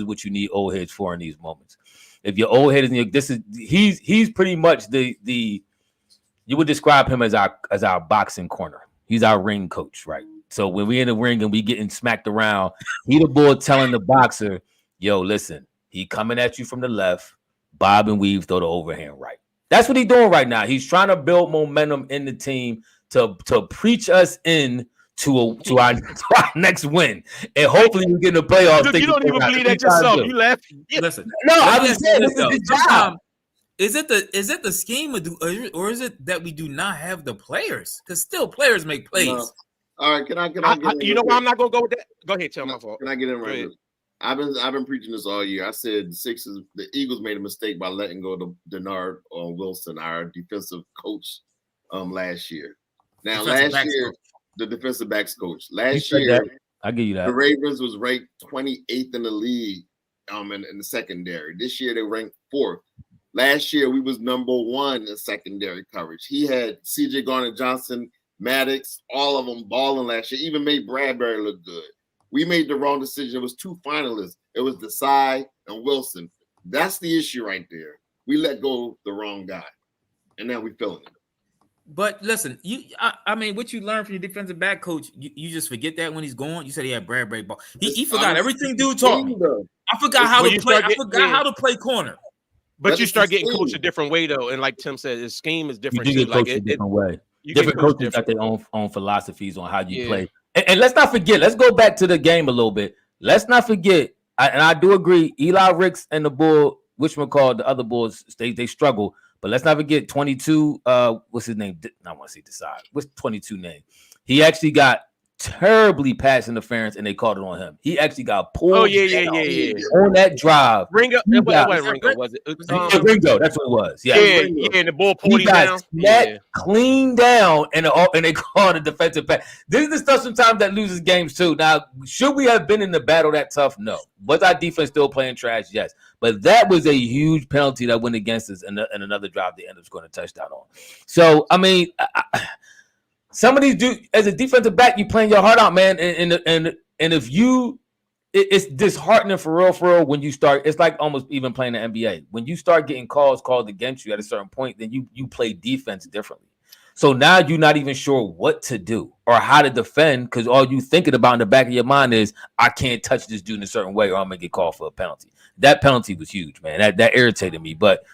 what you need old heads for in these moments. If your old head he's pretty much the you would describe him as our boxing corner. He's our ring coach, right? So when we in the ring and we getting smacked around, he the boy telling the boxer, yo, listen, he coming at you from the left, bob and weave, throw the overhand right. That's what he's doing right now. He's trying to build momentum in the team to preach us in to our next win, and hopefully we get in the playoffs. You don't even believe that yourself. You left. Listen, no, I was saying this is his job. Is it the scheme or is it that we do not have the players? Because still players make plays. No. All right, can I get you know why I'm not gonna go with that? Go ahead, tell my fault. Can I get in right now? I've been preaching this all year. I said the Eagles made a mistake by letting go of Denard Wilson, our defensive coach, last year. Now, the defensive backs coach. Last year, I'll give you that. The Ravens was ranked 28th in the league in the secondary. This year, they ranked 4th. Last year, we was number 1 in secondary coverage. He had C.J. Garner-Johnson, Maddox, all of them balling last year. Even made Bradbury look good. We made the wrong decision. It was 2 finalists. It was Desai and Wilson. That's the issue right there. We let go the wrong guy, and now we're feeling it. But listen, I mean, what you learn from your defensive back coach, you just forget that when he's gone. You said he had Bradbury ball. He forgot everything dude taught me. I forgot how to play. I forgot how to play corner. But you start getting coached a different way though, and like Tim said, his scheme is different. You do get coached a different way. Different coaches got their own philosophies on how you play. And let's not forget, let's go back to the game a little bit. Let's not forget, and I do agree, Eli Ricks and the Bull, the other Bulls, they struggle. But let's not forget 22, what's his name? I want to see Decide. What's 22 name? He actually got terribly pass interference, and they called it on him. He actually got pulled on that drive. Ringo, was it? Ringo, that's what it was. Yeah, and the ball pulled him down. Clean down, and they called a defensive pass. This is the stuff sometimes that loses games too. Now, should we have been in the battle that tough? No. Was our defense still playing trash? Yes. But that was a huge penalty that went against us, and another drive they ended up scoring a touchdown on. So, I mean, some of these dudes, as a defensive back, you playing your heart out, man. And if you, it's disheartening for real when you start. It's like almost even playing the NBA. When you start getting calls called against you at a certain point, then you play defense differently. So now you're not even sure what to do or how to defend because all you thinking about in the back of your mind is, I can't touch this dude in a certain way or I'm going to get called for a penalty. That penalty was huge, man. That irritated me. But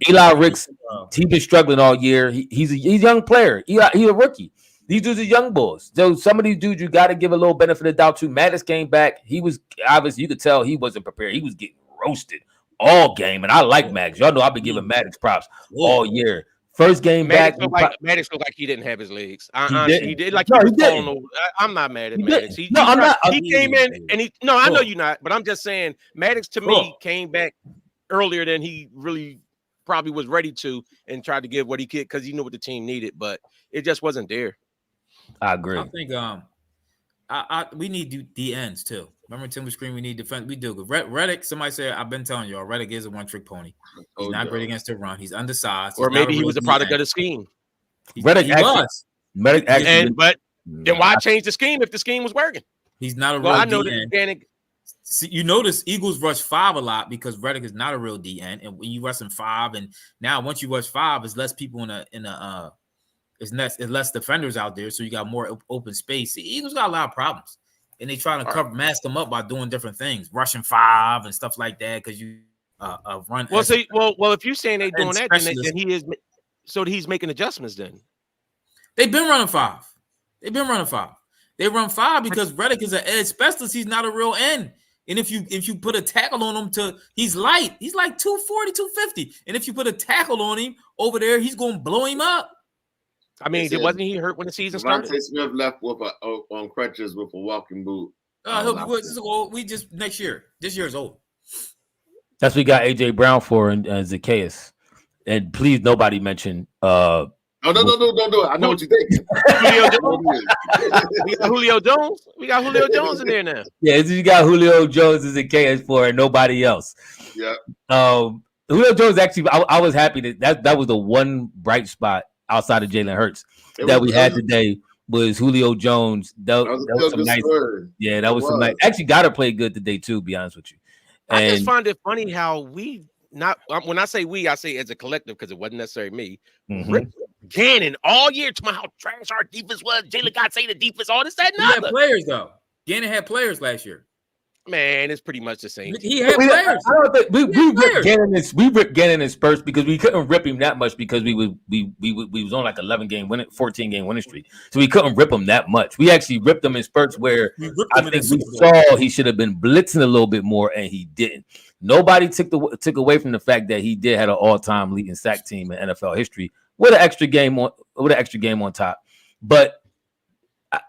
Eli Ricks, he's been struggling all year. He's a young player. He's a rookie. These dudes are young bulls. So some of these dudes you got to give a little benefit of the doubt to. Maddox came back. He was obviously, you could tell he wasn't prepared. He was getting roasted all game. And I like Maddox. Y'all know I've been giving Maddox props all year. First game Maddox back. Maddox looked like he didn't have his legs. He did like he was falling over. I'm not mad at Maddox. I'm not. He came in and I know you're not, but I'm just saying Maddox to me came back earlier than he really probably was ready to and tried to give what he could because he knew what the team needed, but it just wasn't there. I agree. I think we need DNs too. Remember Tim was screaming we need defense. We do good. Reddick, somebody said, I've been telling y'all, Reddick is a one-trick pony. He's not great against the run. He's undersized. Or maybe he was a product of the scheme. Reddick was. But then why change the scheme if the scheme was working? He's not a real DN. See, you notice Eagles rush 5 a lot because Reddick is not a real DN. And when you rush him 5, and now once you rush 5, there's less people it's less defenders out there, so you got more open space. The Eagles got a lot of problems. And they try to mask them up by doing different things, rushing 5 and stuff like that. Because you run. Well, if you're saying they're doing that, then he is. So he's making adjustments. Then they've been running 5. They run 5 because Reddick is an edge specialist. He's not a real end. And if you put a tackle on him he's light. He's like 240, 250. And if you put a tackle on him over there, he's going to blow him up. I mean, wasn't he hurt when the season started? Smith left on crutches with a walking boot. Next year. This year is over. That's what we got AJ Brown for and Zacchaeus. And please, nobody mention. No, don't do it. I know what you're thinking. Julio Jones. We got Julio Jones in there now. Yeah, you got Julio Jones and Zacchaeus for and nobody else. Yeah. Julio Jones actually, I was happy that was the one bright spot outside of Jalen Hurts that we had today was Julio Jones. That was some nice. Yeah, that was some nice. Actually, got to play good today too. Be honest with you. I just find it funny how when I say we, I say as a collective because it wasn't necessarily me. Mm-hmm. Gannon all year to how trash our defense was. Jalen got say the defense, all this, that, and other. Players though. Gannon had players last year. Man, it's pretty much the same. He had players. I don't think we ripped Gannon in spurts because we couldn't rip him that much because we was on like 14 game winning streak, so we couldn't rip him that much. We actually ripped him in spurts where I think we saw he should have been blitzing a little bit more, and he didn't. Nobody took away from the fact that he did have an all-time leading sack team in NFL history with an extra game on top, but.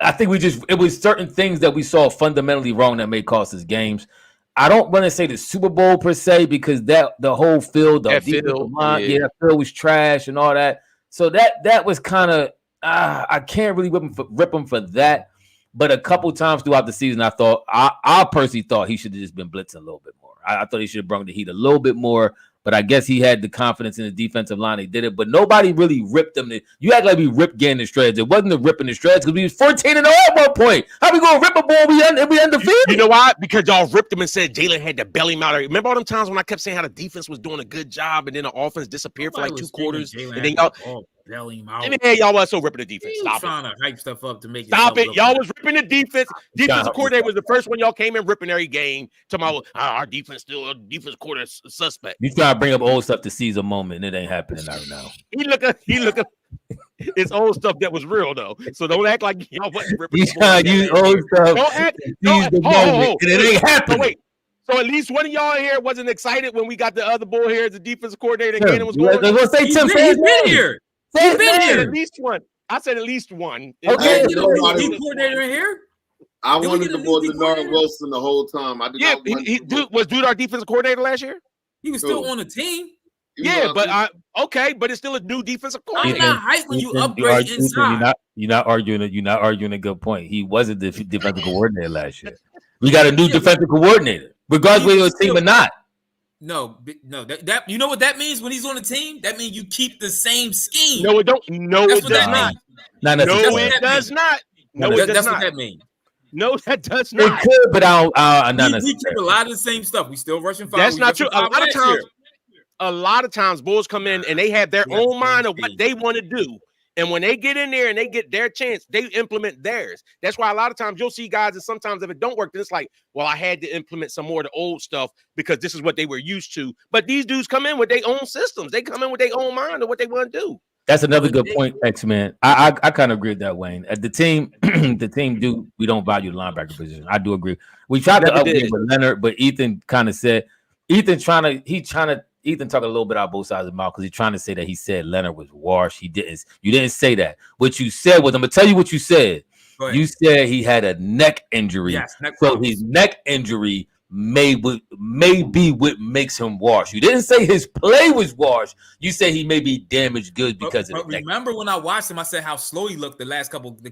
I think it was certain things that we saw fundamentally wrong that may cost us games. I don't want to say the Super Bowl per se because the whole field, that field was trash and all that. So that was kind of I can't really rip him for that. But a couple times throughout the season, I personally thought he should have just been blitzing a little bit more. I thought he should have brought the heat a little bit more. But I guess he had the confidence in the defensive line. He did it, but nobody really ripped him. You act like we ripped Gannon in shreds. It wasn't a ripping the shreds because we was 14-0 at one point. How we gonna rip a ball? We undefeated. You know why? Because y'all ripped him and said Jalen had to bail him out. Remember all them times when I kept saying how the defense was doing a good job and then the offense disappeared for like 2 quarters, and then y'all bail him out. Y'all was so ripping the defense. Stop trying to hype stuff up to make stop it. Y'all was ripping the defense. Defensive coordinator was the first one y'all came in ripping every game. Talking about our defense still a defense coordinator suspect. You trying to bring up old stuff to seize a moment, and it ain't happening right now. He looking It's old stuff that was real though. So don't act like y'all wasn't ripping. He's trying to use old stuff. Don't act. Use the moment, and it ain't happening. Wait. So at least one of y'all here wasn't excited when we got the other boy here as the defensive coordinator. Tim, Gannon was going. let's say Tim. He's been here. He's been here. At least one. I said at least one. Okay. You know, defensive coordinator in here. I wanted the boy Denard Wilson the whole time. I did not want was Dude our defensive coordinator last year? He was still on the team. Yeah, but but it's still a new defensive coordinator. I'm not hyped when you upgrade inside. You're not arguing a good point. He wasn't the defensive coordinator last year. We got a new defensive coordinator, regardless whether you're a team or not. No. That you know what that means when he's on the team? That means you keep the same scheme. No, it don't. No, it does not. No, it does not. No, it does that's not. what that means. No, that does not. It could, but I don't. We keep a lot of the same stuff. We still rushing five. That's not true. A lot of times, Bulls come in and they have their own mind of what they want to do. And when they get in there and they get their chance, they implement theirs. That's why a lot of times you'll see guys, and sometimes if it don't work, then it's like, well, I had to implement some more of the old stuff because this is what they were used to. But these dudes come in with their own systems. They come in with their own mind of what they want to do. That's another good point, X-Man. I kind of agree with that, Wayne. The team, we don't value the linebacker position. I do agree. We tried to upgrade with Leonard, but Ethan kind of said, Ethan talking a little bit out both sides of the mouth because he's trying to say that he said Leonard was washed. He didn't. You didn't say that. What you said was, I'm gonna tell you what you said. You said he had a neck injury. Yes, his neck injury may be what makes him washed. You didn't say his play was washed. You said he may be damaged goods because of the remember when I watched him, I said how slow he looked the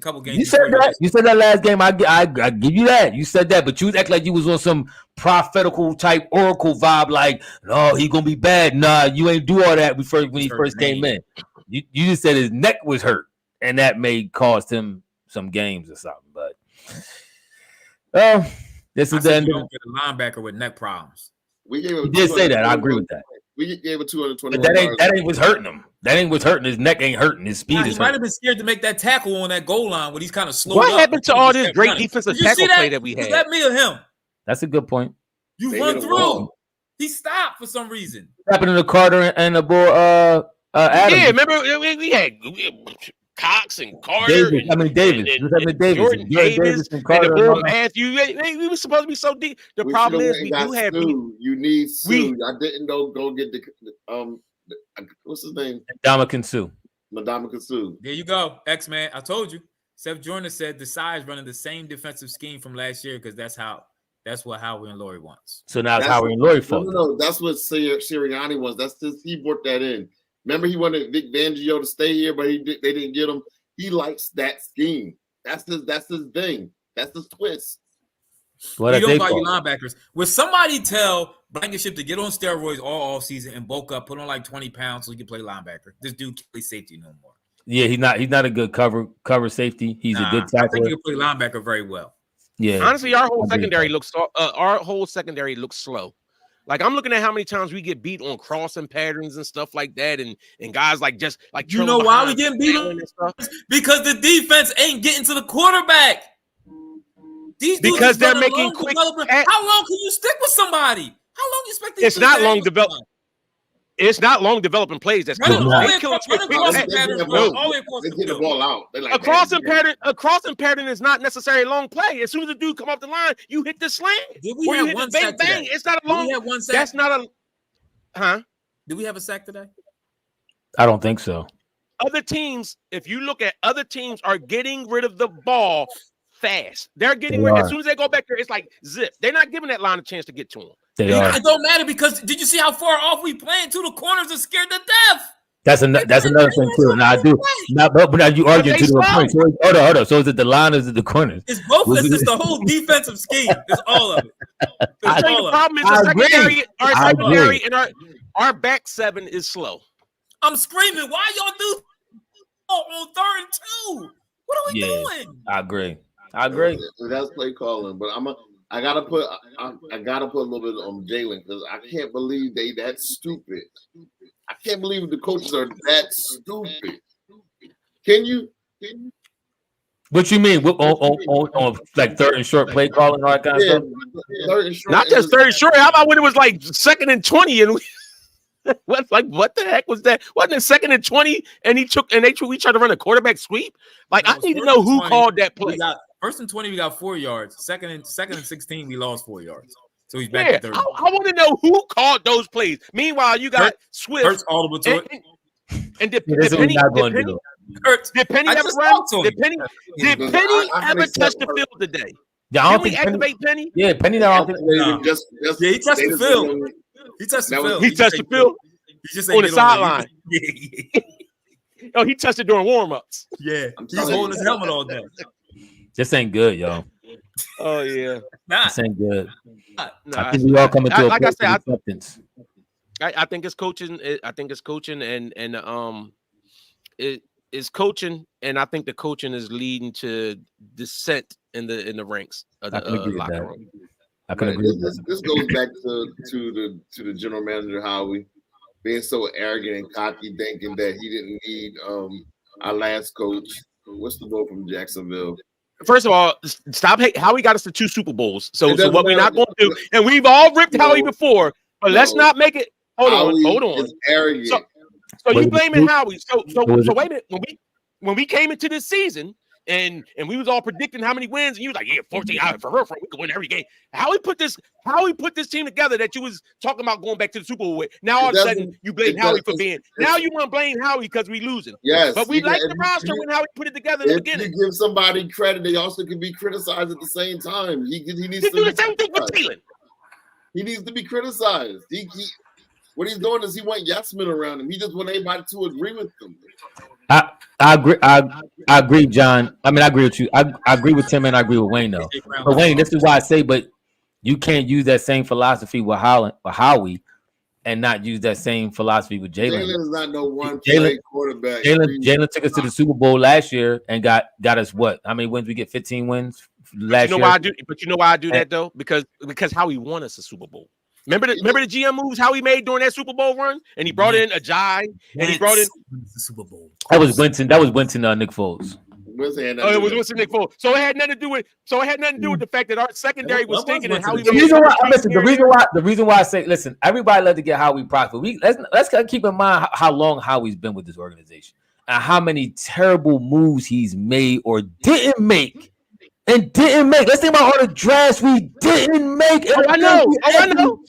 couple games. You said that. You said that last game. I give you that. You said that, but you act like you was on some prophetical type oracle vibe. Like, no, he gonna be bad. Nah, you ain't do all that when he first came in. You just said his neck was hurt, and that may cost him some games or something. But this is the end. You don't get a linebacker with neck problems. We gave him. You did say that. I agree with that. We gave it 220. But that ain't what's hurting him. That ain't what's hurting. His neck ain't hurting. His speed is. He might have been scared to make that tackle on that goal line when he's kind of slowed up. What happened to all this great running? defensive tackle play that we had? Was that me or him? That's a good point. You run through. He stopped for some reason. Happening to Carter and the boy Adam. Yeah, remember we had Cox and Carter. Davis. Jordan Davis and Carter. And Matthew. We were supposed to be so deep. The problem is we do have. You need Sue. I didn't go get the what's his name? Ndamukong Suh. There you go, X-Man. I told you. Seth Jordan said the side's running the same defensive scheme from last year because that's what Howard and Laurie wants. So now it's Howard and Laurie fault. No, that's what Sirianni wants. That's just he worked that in. Remember, he wanted Vic Fangio to stay here, but they didn't get him. He likes that scheme. That's his thing. That's his twist. You don't value linebackers. Would somebody tell Blankenship to get on steroids all season and bulk up, put on like 20 pounds so he can play linebacker? This dude can't play safety no more. Yeah, he's not a good cover safety. He's a good tackler. I think he can play linebacker very well. Yeah. Honestly, our whole secondary looks slow. Like I'm looking at how many times we get beat on crossing patterns and stuff like that, and guys like just like you know why we getting beat on? Because the defense ain't getting to the quarterback. Because they're making quick. How long can you stick with somebody? How long you expect? It's not long development. It's not long developing plays. That's they get the ball out. A crossing pattern is not necessarily a long play. As soon as the dude come up the line, you hit the slant. Did we have one sack today? It's not a long. Did we have one sack? That's not a. Huh? Did we have a sack today? I don't think so. Other teams, if you look at other teams, are getting rid of the ball fast. They're getting rid. As soon as they go back there, it's like zip. They're not giving that line a chance to get to them. It don't matter because did you see how far off we playing? To the corners are scared to death. That's another thing too. Now I do. But now you arguing to the point. So hold on. So is it the line or is it the corners? It's both. It's just the whole defensive scheme. It's all of it. The problem is our secondary and our back seven is slow. I'm screaming. Why y'all do on 3rd and 2? What are we doing? I agree. That's play calling, but I gotta put a little bit on Jalen because I can't believe they that stupid. I can't believe the coaches are that stupid. Can you? What you mean? On like 3rd and short play calling and all that kind of stuff? Not just 3rd and short. How about when it was like 2nd and 20 and What the heck was that? Wasn't it 2nd and 20? And we tried to run a quarterback sweep. Like, I need to know who called that play. 1st and 20, we got 4 yards. Second and 16, we lost 4 yards. So he's back to 30. I want to know who called those plays. Meanwhile, you got Swift. Hurts audible to it. And did Penny ever touch the field today? Yeah, I don't Did we think activate Penny? Yeah, Penny. I don't think. He touched the field. He touched the field. He touched the field on the sideline. Yeah. Oh, he touched it during warm-ups. Yeah, he's holding his helmet all day. This ain't good, yo. Oh yeah, this ain't good. Nah, I think we all coming to like a I said, acceptance. I think it's coaching. I think it's coaching, and it is coaching, and I think the coaching is leading to dissent in the ranks of the locker room. I can agree. This goes back to the general manager Howie being so arrogant and cocky, thinking that he didn't need our last coach. What's the boy from Jacksonville? First of all, stop Howie got us to 2 Super Bowls. So what we're not going to do, and we've all ripped Howie before, but let's not make it. Hold on. Is arrogant. So you blaming Howie? So wait a minute. When we came into this season and we was all predicting how many wins, and you was like, yeah, 14 out for her, we could win every game. How he put this team together that you was talking about going back to the Super Bowl with. Now all of a sudden you blame Howie for being. Now you want to blame Howie because we losing. Yes, but we like the roster when Howie put it together in the beginning. If you give somebody credit, they also can be criticized at the same time. He needs to do the same thing with Jalen. He needs to be criticized. What he's doing is he want yes men around him. He just want everybody to agree with him. I agree. I agree, John. I mean, I agree with you. I agree with Tim and I agree with Wayne though. But Wayne, this is why I say, but you can't use that same philosophy with Howie and not use that same philosophy with Jalen. Jalen is not no one play quarterback. Jalen took us to the Super Bowl last year and got us what? How many wins we get? 15 wins last year. But you know why I do that though? Because Howie won us a Super Bowl. Remember the GM moves how he made during that Super Bowl run, and he brought in Ajay, and he brought in the Super Bowl. That was Winston. Nick Foles. It was Winston Nick Foles. So it had nothing to do with. the fact that our secondary was thinking and how he. The reason why I say, listen, everybody love to get Howie profit. Let's keep in mind how long Howie's been with this organization and how many terrible moves he's made or didn't make. Let's think about all the drafts we didn't make. I know.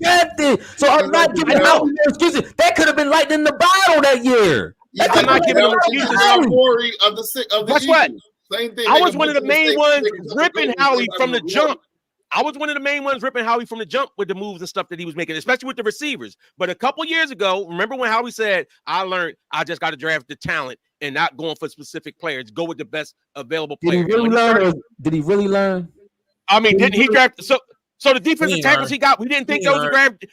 Drafted. So I'm not giving out no excuses. That could have been lightning in the bottle that year. I'm not giving them excuses. That's what. Same thing. I was one of the main ones ripping Howie from the jump. With the moves and stuff that he was making, especially with the receivers. But a couple years ago, remember when Howie said, I learned I just got to draft the talent and not going for specific players. Go with the best available player. Did he really learn? I mean, didn't he draft? So the defensive tackles he got, we didn't think those were drafted.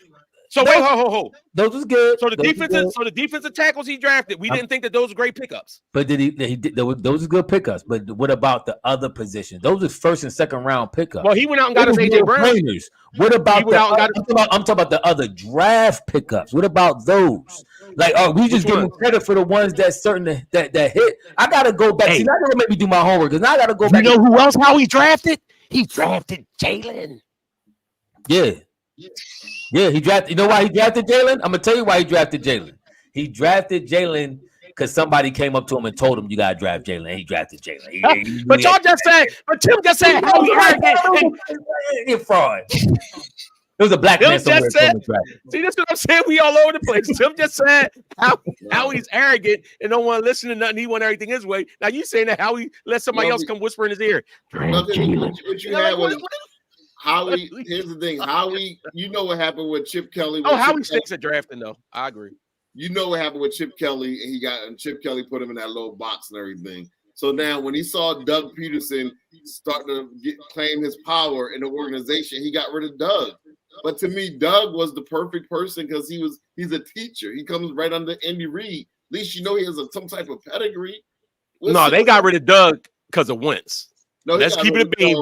So wait, ho. Those was good. So the defensive tackles he drafted, we didn't think that those were great pickups. But did he did those are good pickups. But what about the other positions? Those are 1st and 2nd round pickups. Well, he went out and got us AJ Brown. What about I'm talking about the other draft pickups. What about those? Like, we just give him credit for the ones that's certain that hit. I gotta go back. See, now gonna make me do my homework because now I gotta go back. You know who else Howie drafted? He drafted Jalen. Yeah, he drafted. You know why he drafted Jalen? I'm gonna tell you why he drafted Jalen. He drafted Jalen because somebody came up to him and told him you gotta draft Jalen. And he drafted Jalen. But Tim just said how he arrogant. Fraud. There was a black man somewhere. See, that's what I'm saying. We all over the place. Tim just said how he's arrogant and don't want to listen to nothing. He want everything his way. Now you saying that how he let somebody else come whisper in his ear. What you had was Howie. Here's the thing, Howie. You know what happened with Chip Kelly? Howie stinks at drafting, though. I agree. You know what happened with Chip Kelly, and Chip Kelly put him in that little box and everything. So now, when he saw Doug Peterson start to claim his power in the organization, he got rid of Doug. But to me, Doug was the perfect person because he's a teacher. He comes right under Andy Reid. At least you know he has some type of pedigree. They got rid of Doug because of Wentz. No, let's keep it a bean.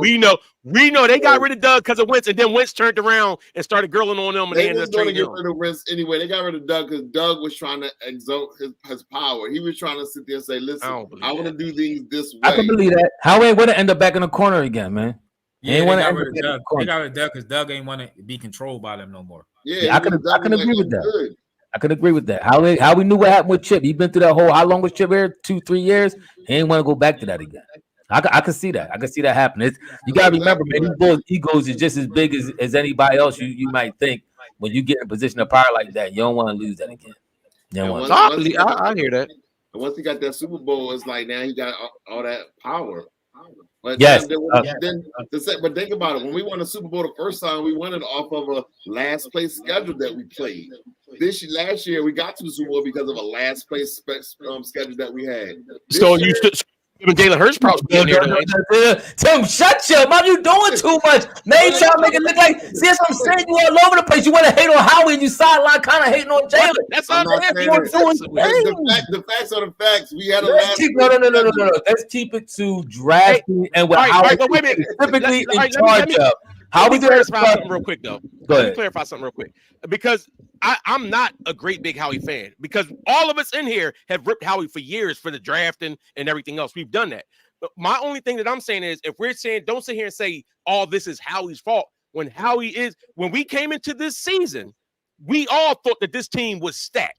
We know they got rid of Doug because of Wentz, and then Wentz turned around and started grilling on them. And they ended up going to get rid of Wentz anyway. They got rid of Doug because Doug was trying to exalt his power. He was trying to sit there and say, "Listen, I want to do things this way." I can believe that. How ain't want to end up back in the corner again, man? Yeah, they got rid of Doug. They got rid of Doug because Doug ain't want to be controlled by them no more. Yeah, I can agree with that. Good. I could agree with that. How we knew what happened with Chip. He's been through that whole. How long was Chip here? 2-3 years. He ain't want to go back to that again. I could see that. I could see that happening. You got to remember, man, these Bulls' egos is just as big as anybody else you might think. When you get in a position of power like that, you don't want to lose that again. You don't want I hear that. And once he got that Super Bowl, it's like now he got all that power. But yes. But think about it. When we won the Super Bowl the first time, we won it off of a last place schedule that we played. Last year, we got to the Super Bowl because of a last place schedule that we had. So you even Jalen Hurts probably be in there tonight. Tim, shut your mouth. You doing too much. Man, trying to make it look like. See, that's what I'm saying. You all over the place. You want to hate on Howie and you sideline kind of hating on Jalen. That's all I'm saying. The facts are the facts. We had a last. No. Let's keep it to drafting and what Howie is typically in charge of. Let me clarify something real quick, though. Go ahead. Let me clarify something real quick. Because I'm not a great big Howie fan, because all of us in here have ripped Howie for years for the drafting and everything else. We've done that. But my only thing that I'm saying is, if we're saying, don't sit here and say all this is Howie's fault. When we came into this season, we all thought that this team was stacked.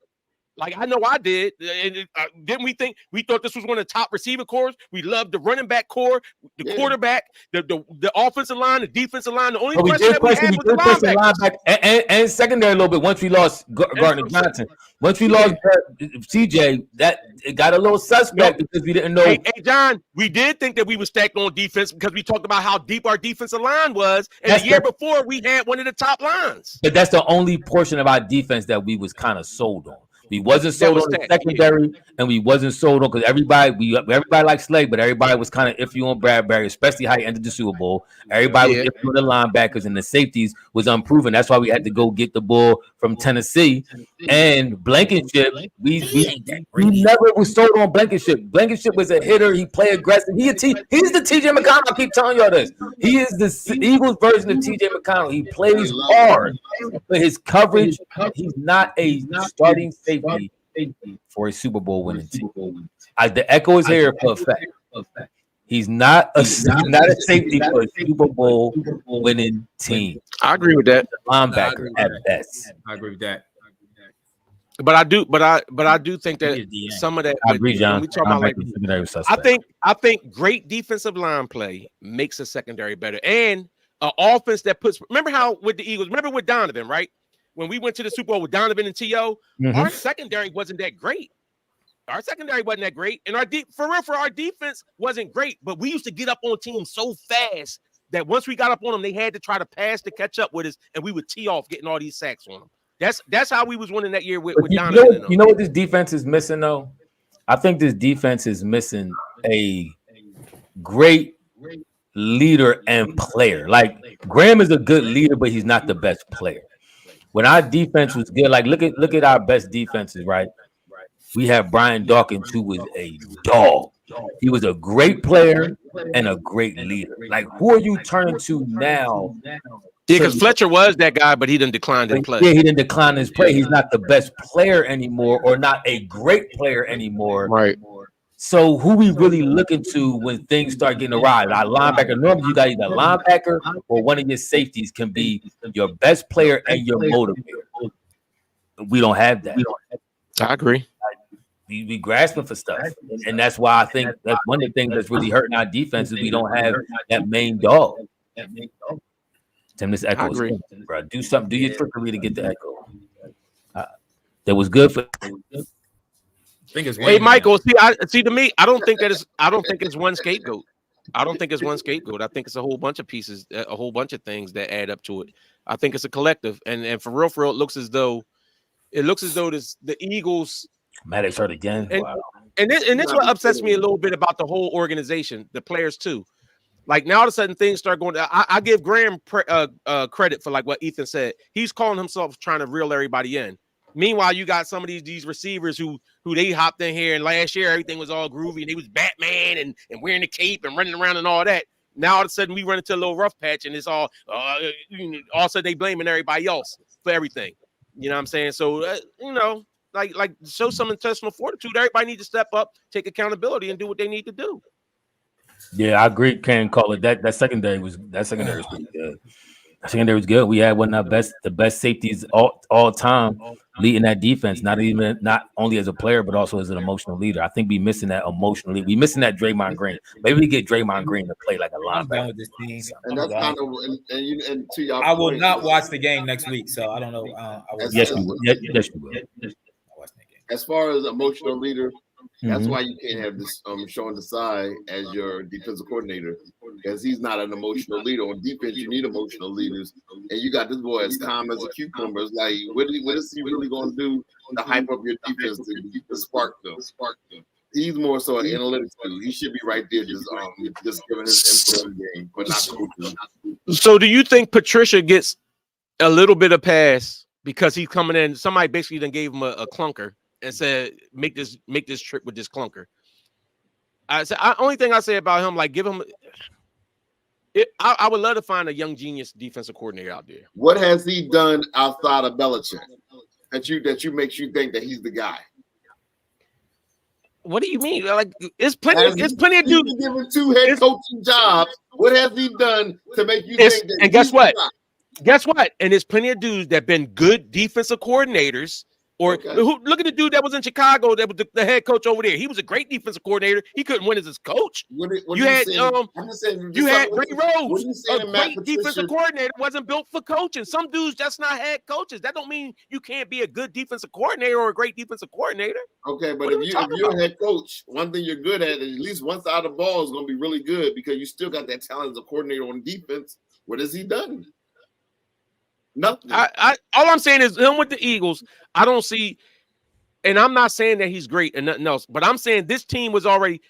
Like, I know I did. Didn't we think we thought this was one of the top receiver cores? We loved the running back core, the quarterback, the offensive line, the defensive line. The only question that we had was the linebacker. And secondary a little bit once we lost Gardner Johnson. Once we lost CJ, it got a little suspect because we didn't know. Hey, John, we did think that we were stacked on defense because we talked about how deep our defensive line was. And the year before, we had one of the top lines. But that's the only portion of our defense that we was kind of sold on. We wasn't sold on the secondary, and we wasn't sold on because everybody liked Slade, but everybody was kind of iffy on Bradbury, especially how he entered the Super Bowl. Everybody was iffy on the linebackers, and the safeties was unproven. That's why we had to go get the bull from Tennessee. And Blankenship, we never was sold on Blankenship. Blankenship was a hitter. He played aggressive. He's the TJ McConnell. I keep telling y'all this. He is the Eagles version of TJ McConnell. He plays hard, but his coverage, he's not a starting safety for a Super Bowl winning team. The echo is here for a fact. He's not a safety for a Super Bowl winning team. I agree with that. Linebacker at best. I agree with that. But I do think that some of that. I agree, John. We talk about I think great defensive line play makes a secondary better, and an offense that puts. Remember how with the Eagles? Remember with Donovan, right? When we went to the Super Bowl with Donovan and T.O., our secondary wasn't that great. And our defense wasn't great, but we used to get up on teams so fast that once we got up on them, they had to try to pass to catch up with us, and we would tee off getting all these sacks on them. That's how we was winning that year with Donovan. You know what this defense is missing, though? I think this defense is missing a great leader and player. Like, Graham is a good leader, but he's not the best player. When our defense was good, like look at our best defenses, right? We have Brian Dawkins, who was a dog. He was a great player and a great leader. Like, who are you turning to now? Yeah, because Fletcher was that guy, but he didn't decline his play. Yeah, he didn't decline his play. He's not the best player anymore, or not a great player anymore. Right. So who we really looking to when things start getting awry? Our linebacker, normally you got either linebacker or one of your safeties can be your best player and your motivator. We don't have that. I agree. We grasping for stuff, and that's why I think that's one of the things that's really hurting our defense is we don't have that main dog. Tim, this echo is good, bro. Do something. Do your trickery to get the echo. That was good for. Hey, Michael. See, to me, I don't think it's one scapegoat. I don't think it's one scapegoat. I think it's a whole bunch of pieces, a whole bunch of things that add up to it. I think it's a collective, and for real, it looks as though the Eagles. Maddox hurt again. And this what upsets me a little bit about the whole organization, the players too. Like, now all of a sudden things start going. I give Graham credit for like what Ethan said. He's calling himself trying to reel everybody in. Meanwhile, you got some of these receivers who they hopped in here, and last year everything was all groovy and they was Batman and wearing the cape and running around and all that. Now all of a sudden we run into a little rough patch and it's all of a sudden they blaming everybody else for everything. You know what I'm saying? So like show some intestinal fortitude. Everybody needs to step up, take accountability, and do what they need to do. Yeah, I agree. Can't call it that. That secondary was pretty good. Secondary was good. We had one of the best safeties all time leading that defense. Not only as a player, but also as an emotional leader. I think we missing that emotionally. We missing that Draymond Green. Maybe we get Draymond Green to play like a I'm done linebacker. with this team. And that's kind of and to y'all. I will not watch the game next week, so I don't know. Yes, you will. Yes, you will. As far as emotional leader, that's why you can't have this Sean Desai as your defensive coordinator, because he's not an emotional leader. On defense, you need emotional leaders, and you got this boy as calm as a cucumber. It's like, what is he really going to do to hype up your defense to spark them? He's more so an analytics dude. He should be right there, just giving his input on the game, but not coaching. So, do you think Patricia gets a little bit of pass because he's coming in? Somebody basically then gave him a clunker and said, make this trip with this clunker. I said, only thing I say about him, like, give him. I would love to find a young genius defensive coordinator out there. What has he done outside of Belichick that makes you think that he's the guy? What do you mean? Like, it's plenty of dudes given 2 head coaching jobs. What has he done to make you think that? And guess what? Guess what? And there's plenty of dudes that been good defensive coordinators. Or look at the dude that was in Chicago that was the head coach over there. He was a great defensive coordinator. He couldn't win as his coach. You had Ray Rhodes, a great defensive coordinator, wasn't built for coaching. Some dudes just not head coaches. That don't mean you can't be a good defensive coordinator or a great defensive coordinator. Okay, but if you're a head coach, one thing you're good at least one side of the ball is going to be really good because you still got that talent as a coordinator on defense. What has he done? Nothing. All I'm saying is him with the Eagles. I don't see, and I'm not saying that he's great and nothing else, but I'm saying this team was already.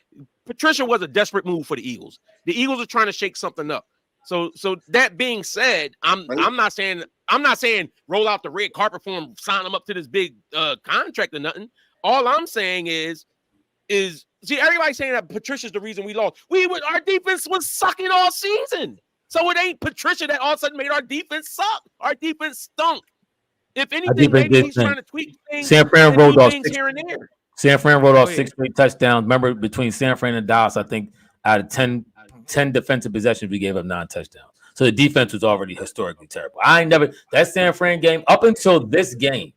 Patricia was a desperate move for the Eagles. The Eagles are trying to shake something up. So that being said, I'm not saying roll out the red carpet for him, sign him up to this big contract or nothing. All I'm saying is see, everybody saying that Patricia's the reason we lost. Our defense was sucking all season. So it ain't Patricia that all of a sudden made our defense suck. Our defense stunk. If anything, maybe he's trying to tweak things. San Fran rolled off here and there. San Fran rolled off 6 straight touchdowns. Remember, between San Fran and Dallas, I think out of 10 defensive possessions, we gave up 9 touchdowns. So the defense was already historically terrible. That San Fran game, up until this game,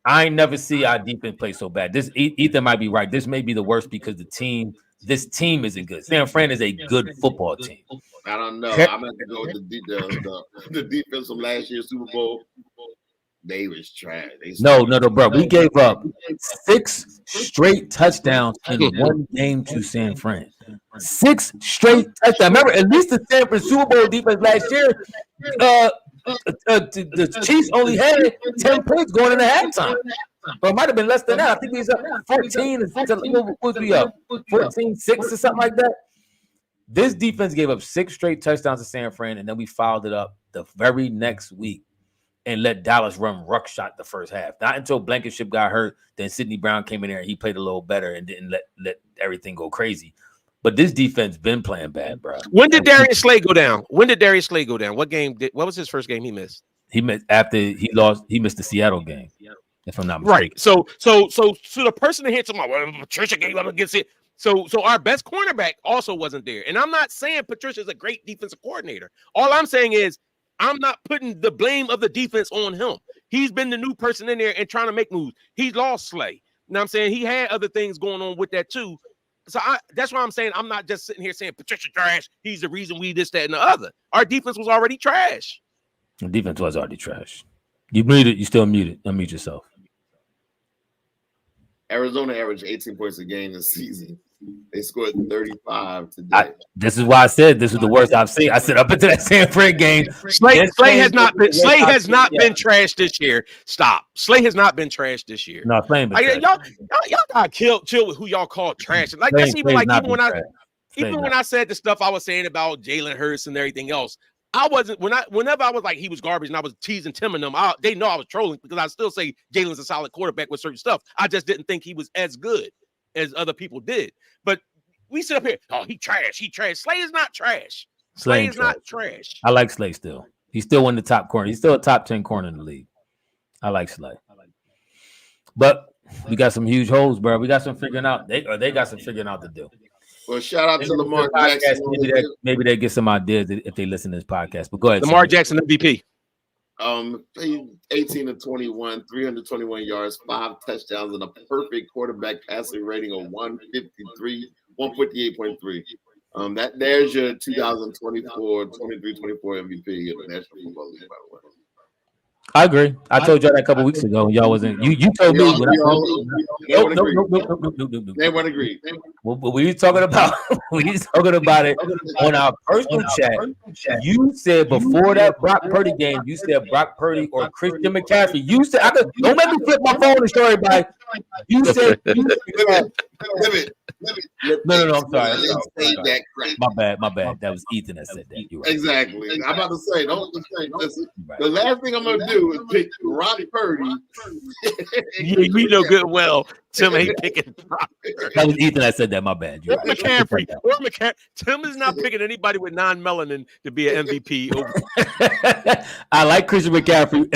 I ain't never see our defense play so bad. Ethan might be right. This may be the worst because this team isn't good. San Fran is a good football team. I don't know. I'm going to go with the defense from last year's Super Bowl. They was trash. No, bro. We gave up 6 straight touchdowns in one game to San Fran. 6 straight touchdowns. Remember, at least the San Fran Super Bowl defense last year, the Chiefs only had 10 points going into halftime. But it might have been less than that. I think we was up 14 and 6. What was we up? 14-6 or something like that. This defense gave up 6 straight touchdowns to San Fran, and then we fouled it up the very next week and let Dallas run ruckshot the first half. Not until Blankenship got hurt, then Sidney Brown came in there and he played a little better and didn't let everything go crazy. But this defense been playing bad, bro. When did Darius Slay go down? What game? What was his first game he missed? He missed after he lost. He missed the Seattle game, if I'm not mistaken. Right. So the person that hit him, well, Patricia gave up against it. So our best cornerback also wasn't there. And I'm not saying Patricia's a great defensive coordinator. All I'm saying is I'm not putting the blame of the defense on him. He's been the new person in there and trying to make moves. He lost Slay. You know what I'm saying? He had other things going on with that too. So that's why I'm saying I'm not just sitting here saying Patricia trash. He's the reason we this, that, and the other. Our defense was already trash. The defense was already trash. You muted. You still muted. Unmute yourself. Arizona averaged 18 points a game this season. They scored 35 today. This is why I said this is the worst I've seen. I said up into that San Fran game. Slay has not been trashed this year. Stop. Slay has not been trashed this year. No, Slay been y'all got chill with who y'all call trash. Like that's even like even when I said the stuff I was saying about Jalen Hurts and everything else. I wasn't whenever I was like he was garbage and I was teasing Tim and them. They know I was trolling because I still say Jalen's a solid quarterback with certain stuff. I just didn't think he was as good as other people did. But we sit up here, he trash. Slay is not trash. Slay is not trash. I like Slay still. He's still one of the top corner. He's still a top 10 corner in the league. I like Slay. But we got some huge holes, bro. We got some figuring out. They got some figuring out to do. Well, shout out to Lamar Jackson. Maybe they get some ideas if they listen to this podcast. But go ahead. Lamar Jackson MVP. 18 to 21, 321 yards, 5 touchdowns, and a perfect quarterback passing rating of 158.3. There's your 2024, 23-24 MVP of the National Football League, by the way. I agree. I told y'all that a couple weeks ago. Y'all wasn't. You told me. Nope. They wouldn't agree. We was talking about. We was talking about it on our personal chat. You said before that Brock Purdy game, you said Brock Purdy or Christian McCaffrey. You said don't make me flip my phone and show everybody. You said. No. I'm sorry. My bad. That was Ethan that said that. You're right. Exactly. I'm about to say, don't say. The last thing I'm gonna do is pick Brock Purdy. Yeah, we know good well Tim ain't picking Brock Purdy. That was Ethan that said that. My bad. You're right. McCaffrey. Tim is not picking anybody with non-melanin to be an MVP. I like Christian McCaffrey.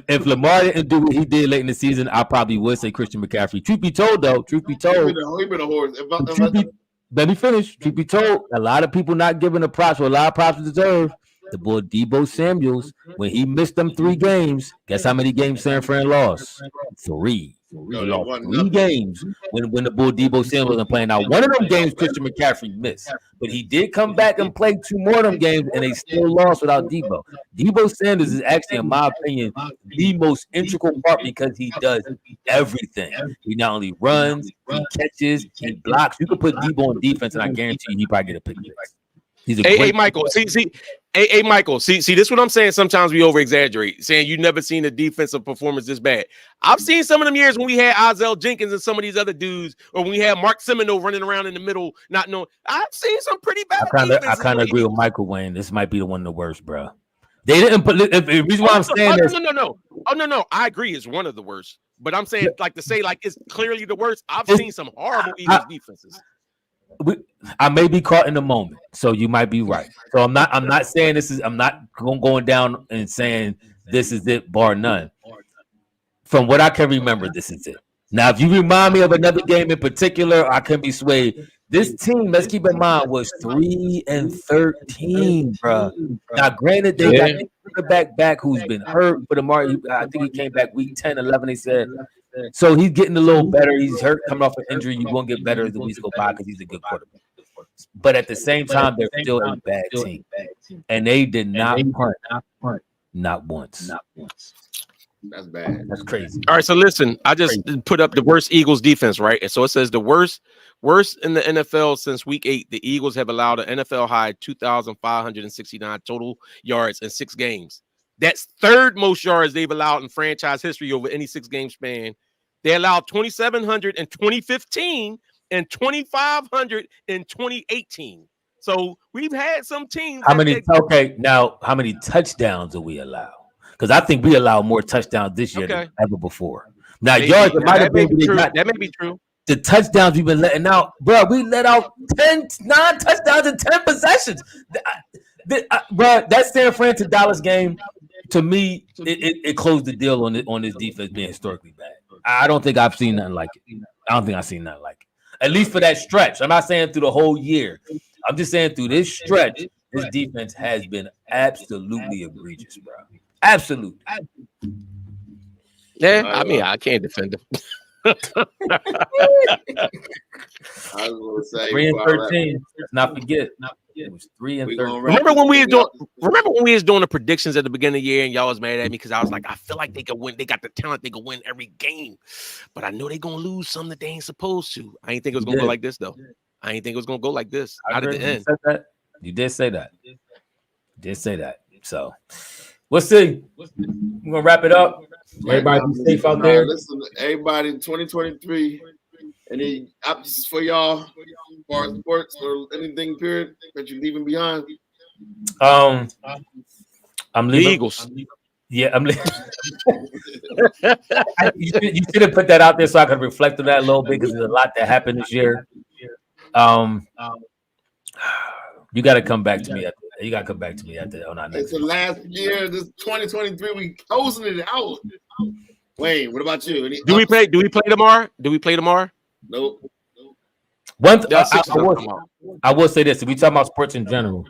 If Lamar didn't do what he did late in the season, I probably would say Christian McCaffrey. Truth be told, he been a horse. Let me finish. Truth be told, a lot of people not giving the props what a lot of props deserve. The boy Deebo Samuels, when he missed them 3 games, guess how many games San Fran lost? 3. He lost 3 games when the boy Deebo Samuels wasn't playing. Now, one of them games Christian McCaffrey missed, but he did come back and play 2 more of them games, and they still lost without Deebo. Deebo Sanders is actually, in my opinion, the most integral part because he does everything. He not only runs, he catches, he blocks. You could put Deebo on defense, and I guarantee you he probably get a pick six. He's a great Michael. Hey, Michael. See, this is what I'm saying. Sometimes we over exaggerate, saying you've never seen a defensive performance this bad. I've seen some of them years when we had Ozell Jenkins and some of these other dudes, or when we had Mark Semino running around in the middle, not knowing. I've seen some pretty bad. I kind of agree with Michael Wayne. This might be the one of the worst, bro. They didn't put the reason why I'm saying this. No. Oh no. I agree. It's one of the worst, but I'm saying it's clearly the worst. I've seen some horrible Eagles defenses. I may be caught in the moment, so you might be right. So I'm not saying this is. I'm not going down and saying this is it, bar none. From what I can remember, this is it. Now, if you remind me of another game in particular, I can be swayed. This team, let's keep in mind, was 3-13, bro. Now, granted, they got the back who's been hurt for the mark. I think he came back week 10, 11. They said. So he's getting a little better. He's hurt, coming off an injury. You won't get better as the weeks go by because he's a good quarterback. But at the same time, they're still a bad team, and they did not punt, not once. That's bad. That's crazy. All right, so listen, I just put up the worst Eagles defense, right? And so it says the worst in the NFL since week 8. The Eagles have allowed an NFL high 2,569 total yards in 6 games. That's 3rd most yards they've allowed in franchise history over any 6-game span. They allowed 2,700 in 2015 and 2,500 in 2018. So we've had some teams. How many touchdowns do we allow? Because I think we allow more touchdowns this year than ever before. Now, yards that may be true. The touchdowns we've been letting out, bro. We let out 9 touchdowns in 10 possessions. Bro, that San Fran to Dallas game. To me, it closed the deal on this defense being historically bad. I don't think I've seen nothing like it. I don't think I've seen nothing like it. At least for that stretch. I'm not saying through the whole year. I'm just saying through this stretch, this defense has been absolutely egregious, bro. Absolutely. Yeah, I mean, I can't defend him. I was going to say 3-13. Let's not forget. It was 3-13. Remember when we was doing the predictions at the beginning of the year and y'all was mad at me because I was like, I feel like they could win. They got the talent. They could win every game. But I know they're going to lose some that they ain't supposed to. I ain't think it was going to go like this, though. I ain't think it was going to go like this. Not at the end. You did say that. So we'll see. We're going to wrap it up. Everybody be safe out there. Listen, everybody, 2023. Any options for y'all for sports or anything period that you're leaving behind? I'm leaving the Eagles. Yeah, I'm leaving. You should have put that out there so I could reflect on that a little bit because there's a lot that happened this year. You got to come back to me. You got to come back to me on our next. It's the last year. This 2023, we closing it out. Wayne, what about you? Do we play tomorrow? Nope. I will say this: if we talk about sports in general,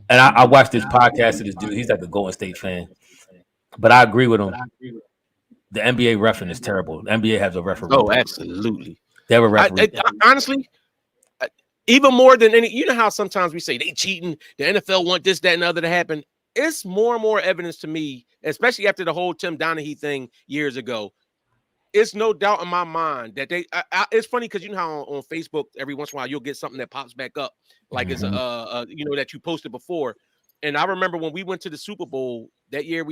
and I watched this podcast of this dude. He's like a Golden State fan, but I agree with him. The NBA reffing is terrible. The NBA has a referee. Oh, absolutely. They have a referee. Honestly, even more than any, you know how sometimes we say they cheating, the NFL want this, that, and the other to happen. It's more and more evidence to me, especially after the whole Tim Donaghy thing years ago. It's no doubt in my mind that it's funny because you know how on Facebook every once in a while you'll get something that pops back up like it's that you posted before. And I remember when we went to the Super Bowl that year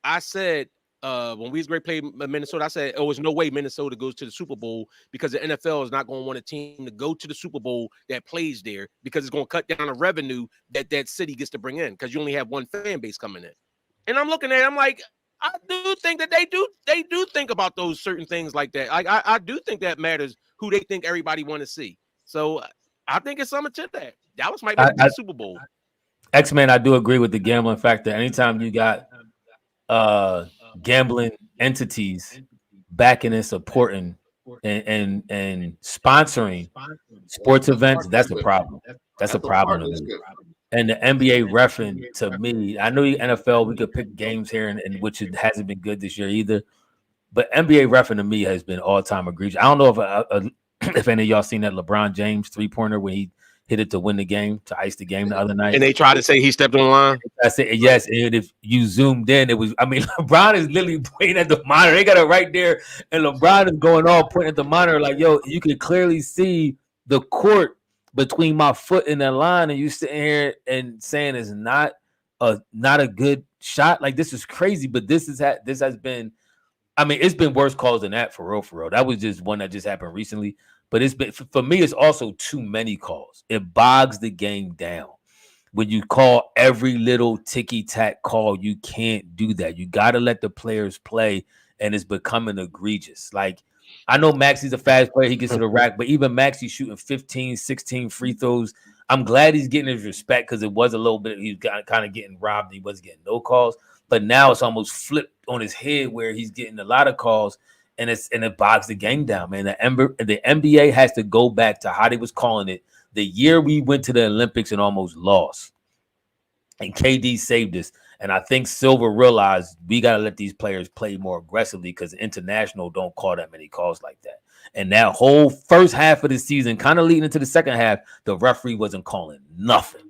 I said when we was great played Minnesota, I said, oh, there's no way Minnesota goes to the Super Bowl because the NFL is not going to want a team to go to the Super Bowl that plays there because it's going to cut down the revenue that city gets to bring in because you only have one fan base coming in. And I'm looking at it, I'm like, I do think that they do think about those certain things like that. I do think that matters who they think everybody want to see. So I think it's something to that. Dallas might make it to the Super Bowl. X-Men, I do agree with the gambling factor. Anytime you got gambling entities backing and supporting and sponsoring sports events, that's a problem. That's a problem. And the NBA reffing, to me, I know the NFL, we could pick games here, and which it hasn't been good this year either. But NBA reffing to me has been all-time egregious. I don't know if any of y'all seen that LeBron James three-pointer when he hit it to win the game, to ice the game the other night. And they tried to say he stepped on the line. I said, yes. And if you zoomed in, it was, I mean, LeBron is literally pointing at the monitor. They got it right there. And LeBron is going on pointing at the monitor like, yo, you can clearly see the court between my foot and the line, and you sitting here and saying it's not a good shot. Like, this is crazy. But this has been, I mean, it's been worse calls than that for real. That was just one that just happened recently. But it's been, for me, it's also too many calls. It bogs the game down. When you call every little ticky-tack call, you can't do that. You got to let the players play, and it's becoming egregious. Like, I know Maxi's a fast player. He gets to the rack, but even Maxi shooting 15, 16 free throws. I'm glad he's getting his respect because it was a little bit, he was kind of getting robbed. He wasn't getting no calls. But now it's almost flipped on his head where he's getting a lot of calls, and it bogs the game down, man. The NBA has to go back to how they was calling it the year we went to the Olympics and almost lost. And KD saved us. And I think Silver realized we got to let these players play more aggressively because international don't call that many calls like that. And that whole first half of the season, kind of leading into the second half, the referee wasn't calling nothing.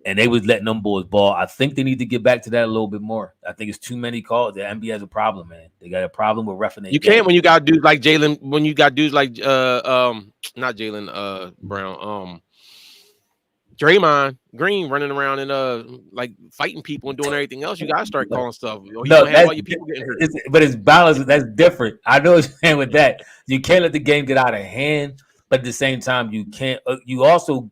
And they was letting them boys ball. I think they need to get back to that a little bit more. I think it's too many calls. The NBA has a problem, man. They got a problem with reffing. You can't when you got dudes like Jalen, when you got dudes like not Jalen Brown, Draymond Green running around and like fighting people and doing everything else. You gotta start calling stuff. Or you don't have all your people getting hurt. But it's balanced. That's different. I know what you're saying with that. You can't let the game get out of hand, but at the same time, you can't. You also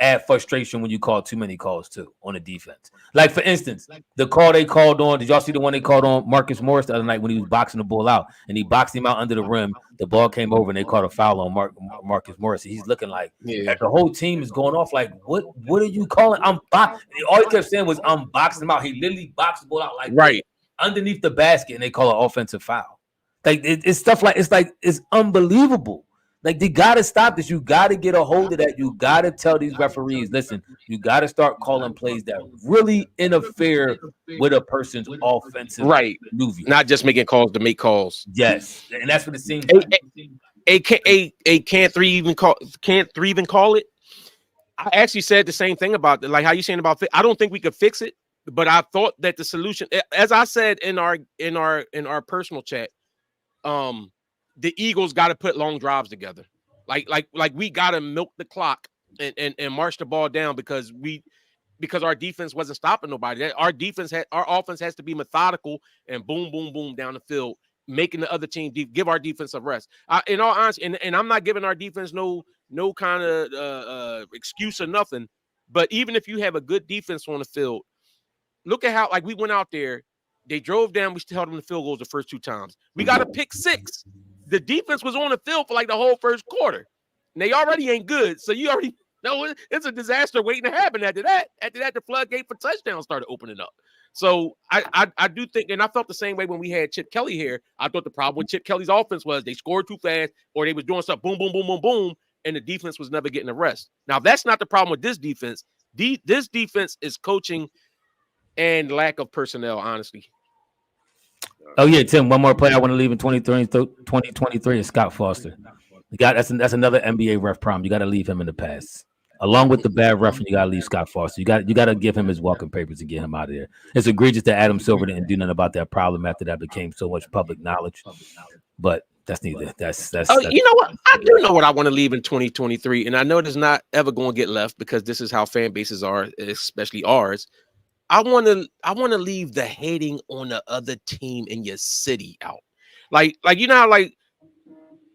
add frustration when you call too many calls too on the defense. Like, for instance, the call they called on, did y'all see the one they called on Marcus Morris the other night when he was boxing the ball out and he boxed him out under the rim? The ball came over and they called a foul on Marcus Morris. He's looking like the whole team is going off like, what are you calling? All he kept saying was, I'm boxing him out. He literally boxed the ball out like right underneath the basket, and they call an offensive foul. Like, it's stuff like, it's unbelievable. Like, they got to stop this. You got to get a hold of that. You got to tell these referees, listen, you got to start calling plays that really interfere with a person's offensive movie. Not just making calls to make calls. Yes. And that's what it seems like. Can't three even call it? I actually said the same thing about it. Like how you saying about I don't think we could fix it, but I thought that the solution, as I said in our personal chat, the Eagles got to put long drives together. Like we got to milk the clock and march the ball down because our defense wasn't stopping nobody. Our offense has to be methodical and boom, boom, boom down the field, making the other team give our defense a rest. In all honesty, and I'm not giving our defense no kind of excuse or nothing, but even if you have a good defense on the field, look at how, like, we went out there, they drove down, we still held them to field goals the first two times. We got a pick six. The defense was on the field for like the whole first quarter. And they already ain't good. So you already know it's a disaster waiting to happen after that. After that, the floodgate for touchdowns started opening up. So I do think, and I felt the same way when we had Chip Kelly here. I thought the problem with Chip Kelly's offense was they scored too fast or they was doing stuff boom, boom, boom, boom, boom. and the defense was never getting a rest. Now, that's not the problem with this defense. This defense is coaching and lack of personnel, honestly. Oh yeah, Tim. One more player I want to leave in 2023 is Scott Foster. That's another NBA ref problem. You got to leave him in the past, along with the bad ref. You got to leave Scott Foster. You got to give him his walking papers and get him out of there. It's egregious that Adam Silver didn't do nothing about that problem after that became so much public knowledge. But that's neither. That's. You know what? I do know what I want to leave in 2023, and I know it's not ever going to get left because this is how fan bases are, especially ours. I want to leave the hating on the other team in your city out. Like you know, like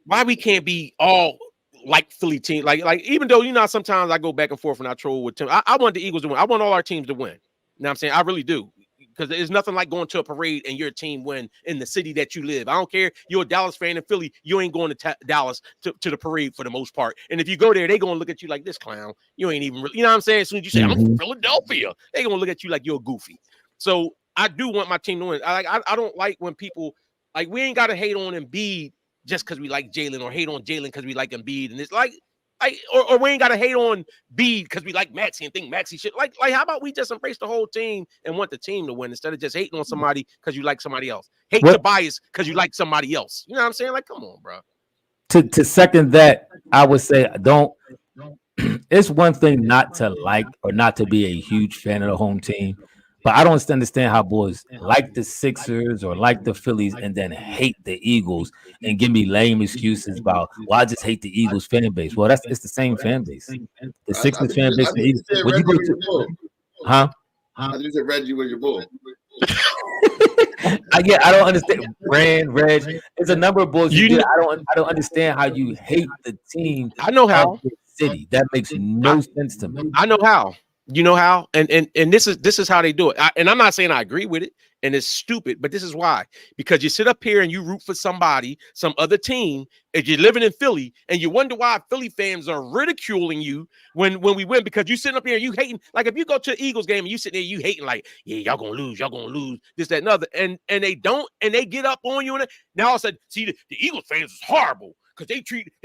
why we can't be all like Philly team. Like even though, you know, sometimes I go back and forth and I troll with Tim. I want the Eagles to win. I want all our teams to win. You know what I'm saying? I really do. Because there's nothing like going to a parade and your team win in the city that you live. I don't care. You're a Dallas fan in Philly. You ain't going to Dallas to the parade for the most part. And if you go there, they're going to look at you like this clown. You ain't even really, you know what I'm saying? As soon as you say, I'm from Philadelphia, they're going to look at you like you're goofy. So I do want my team to win. I don't like when people, like, we ain't got to hate on Embiid just because we like Jalen or hate on Jalen because we like Embiid. And it's like or we ain't got to hate on B because we like Maxey and think Maxey should like how about we just embrace the whole team and want the team to win instead of just hating on somebody because you like somebody else. Hate Tobias because you like somebody else. You know what I'm saying? Like, come on, bro. To second that, I would say it's one thing not to like or not to be a huge fan of the home team, but I don't understand how boys like the Sixers or like the Phillies and then hate the Eagles and give me lame excuses about, well, I just hate the Eagles fan base. Well, it's the same fan base. The Sixers fan base. Would you go to, huh? I just said Reggie was your bull. I don't understand. Reg. There's a number of bulls. I don't understand how you hate the team. I know how. City. That makes no sense to me. I know how. You know how? And this is how they do it. And I'm not saying I agree with it, and it's stupid, but this is why. Because you sit up here and you root for somebody, some other team, if you're living in Philly, and you wonder why Philly fans are ridiculing you when we win, because you sitting up here and you hating. Like, if you go to an Eagles game and you sit there, you hating like, yeah, y'all gonna lose, this, that, and other. And they don't, and they get up on you. And now all of a sudden, see, the Eagles fans is horrible. Because they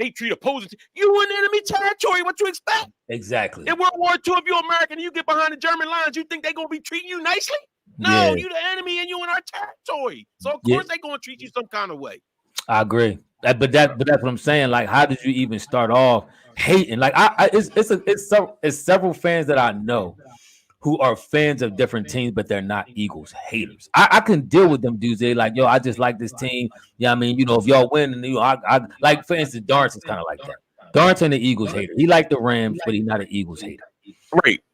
treat opposing. You in enemy territory. What you expect? Exactly. In World War II, if you're American and you get behind the German lines, you think they're gonna be treating you nicely? No, you the enemy and you in our territory. So of course they're gonna treat you some kind of way. I agree. But that's what I'm saying. Like, how did you even start off hating? Like, it's several fans that I know who are fans of different teams, but they're not Eagles haters. I can deal with them dudes. They like, yo, I just like this team. Yeah, I mean, you know, if y'all win, and I like, for instance, Darrence is kind of like that. Darrence ain't an Eagles hater. He like the Rams, but he's not an Eagles hater.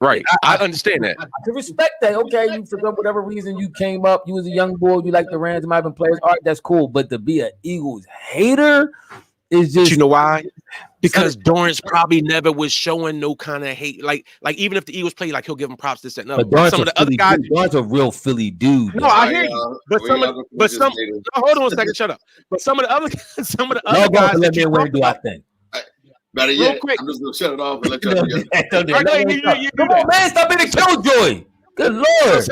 Right. I understand that. I can respect that. Okay, you for whatever reason you came up, you was a young boy, you like the Rams, you might have been players. All right, that's cool. But to be an Eagles hater is just, you know why? Because Darrence probably never was showing no kind of hate. Like even if the Eagles play, like, he'll give them props, this, that, and other. But some of the other guys, Darrence a real Philly dude. No, I hear you. But some hold on a second, shut up. But some of the other guys let me where do I think. Better yet, I'm just gonna shut it off and let y'all Come on, man, stop being a killjoy. Good Lord.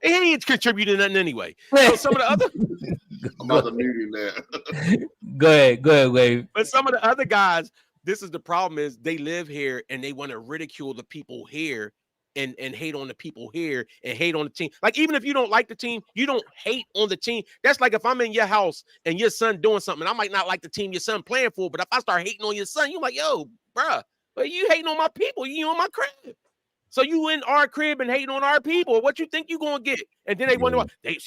He ain't contributing nothing anyway. So some of the other I'm about to mute him there. Go ahead, Wade. But some of the other guys, this is the problem, is they live here and they want to ridicule the people here and hate on the people here and hate on the team. Like, even if you don't like the team, you don't hate on the team. That's like if I'm in your house and your son doing something, I might not like the team your son playing for, but if I start hating on your son, you're like, yo, bruh, but you hating on my people, you on my crib. So you in our crib and hating on our people. What you think you gonna get? And then they wonder why they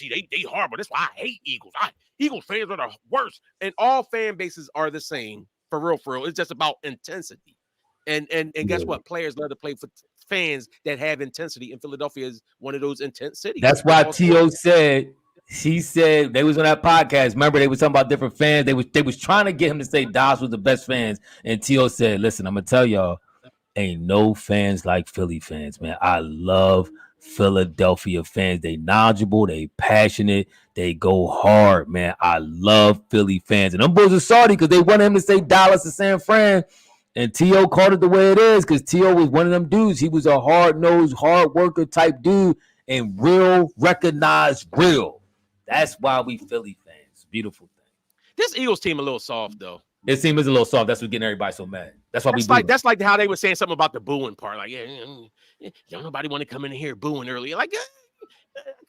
horrible. That's why I hate Eagles. Eagles fans are the worst. And all fan bases are the same. For real. It's just about intensity. And guess what? Players love to play for fans that have intensity. And Philadelphia is one of those intense cities. That's why T.O. said, she said, they was on that podcast. Remember, they was talking about different fans. They was trying to get him to say Dallas was the best fans. And T.O. said, listen, I'm gonna tell y'all, ain't no fans like Philly fans, man. I love Philadelphia fans. They knowledgeable, they passionate, they go hard, man. I love Philly fans. And them boys are salty because they wanted him to say Dallas and San Fran. And T.O. called it the way it is because T.O. was one of them dudes. He was a hard-nosed, hard worker type dude and real, recognized real. That's why we Philly fans. Beautiful thing. This Eagles team a little soft, though. This team is a little soft. That's what's getting everybody so mad. That's why that's like how they were saying something about the booing part. Like, don't nobody want to come in here booing early. Like,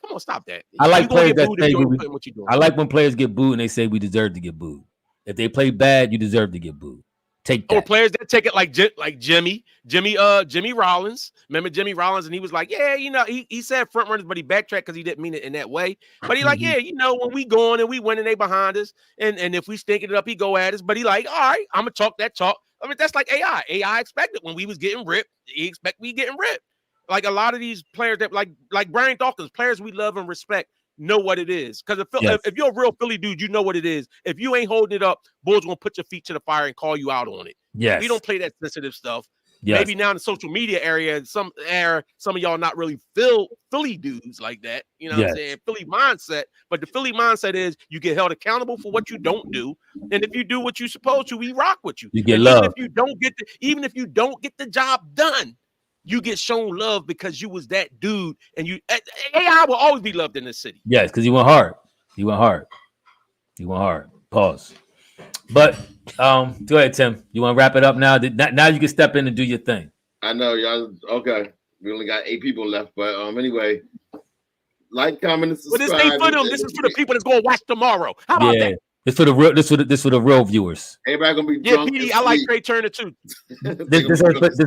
come on, stop that. I like players that say what you're doing. I like when players get booed and they say we deserve to get booed. If they play bad, you deserve to get booed. Take that. Or players that take it like Jimmy Rollins. Remember Jimmy Rollins, and he was like, yeah, he said front runners, but he backtracked because he didn't mean it in that way. But he like, yeah, when we going and we winning, they behind us, and if we stinking it up, he go at us. But he like, all right, I'm gonna talk that talk. I mean, that's like AI. AI expected when we was getting ripped. He expect we getting ripped. Like a lot of these players that like Brian Dawkins, players we love and respect, know what it is. Because if you're a real Philly dude, you know what it is. If you ain't holding it up, Bulls gonna put your feet to the fire and call you out on it. Yes. We don't play that sensitive stuff. Yes. Maybe now in the social media area, some of y'all not really Philly dudes like that. You know what I'm saying? Philly mindset. But the Philly mindset is you get held accountable for what you don't do. And if you do what you're supposed to, we rock with you. You get love. Even if you don't get the job done, you get shown love because you was that dude, and AI will always be loved in this city. Yes, because he went hard. Pause. But go ahead, Tim. You want to wrap it up now? Now you can step in and do your thing. I know y'all. Okay, we only got 8 people left, but anyway, like, comment, and subscribe. But this ain't for them. This is for the people that's gonna watch tomorrow. How about that? This for the real. This for the real viewers. Everybody gonna be drunk. PD, I like Trey Turner too. This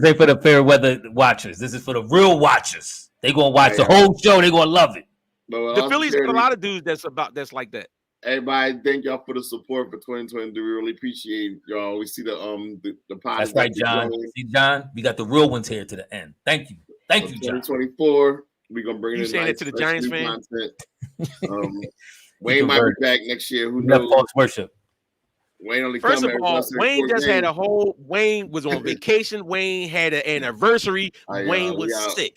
ain't for the fair weather watchers. This is for the real watchers. They gonna watch the whole show. They gonna love it. The Phillies got a lot of dudes that's like that. Everybody, thank y'all for the support for 2023. We really appreciate y'all. We see the podcast. That's right, John. See, John, we got the real ones here to the end. Thank you, John. 2024. We gonna bring you saying it to the Giants fan. Wayne might be back next year. Who knows? False worship. Wayne only First of all, Wayne just had Wayne was on vacation. Wayne had an anniversary. Wayne was sick.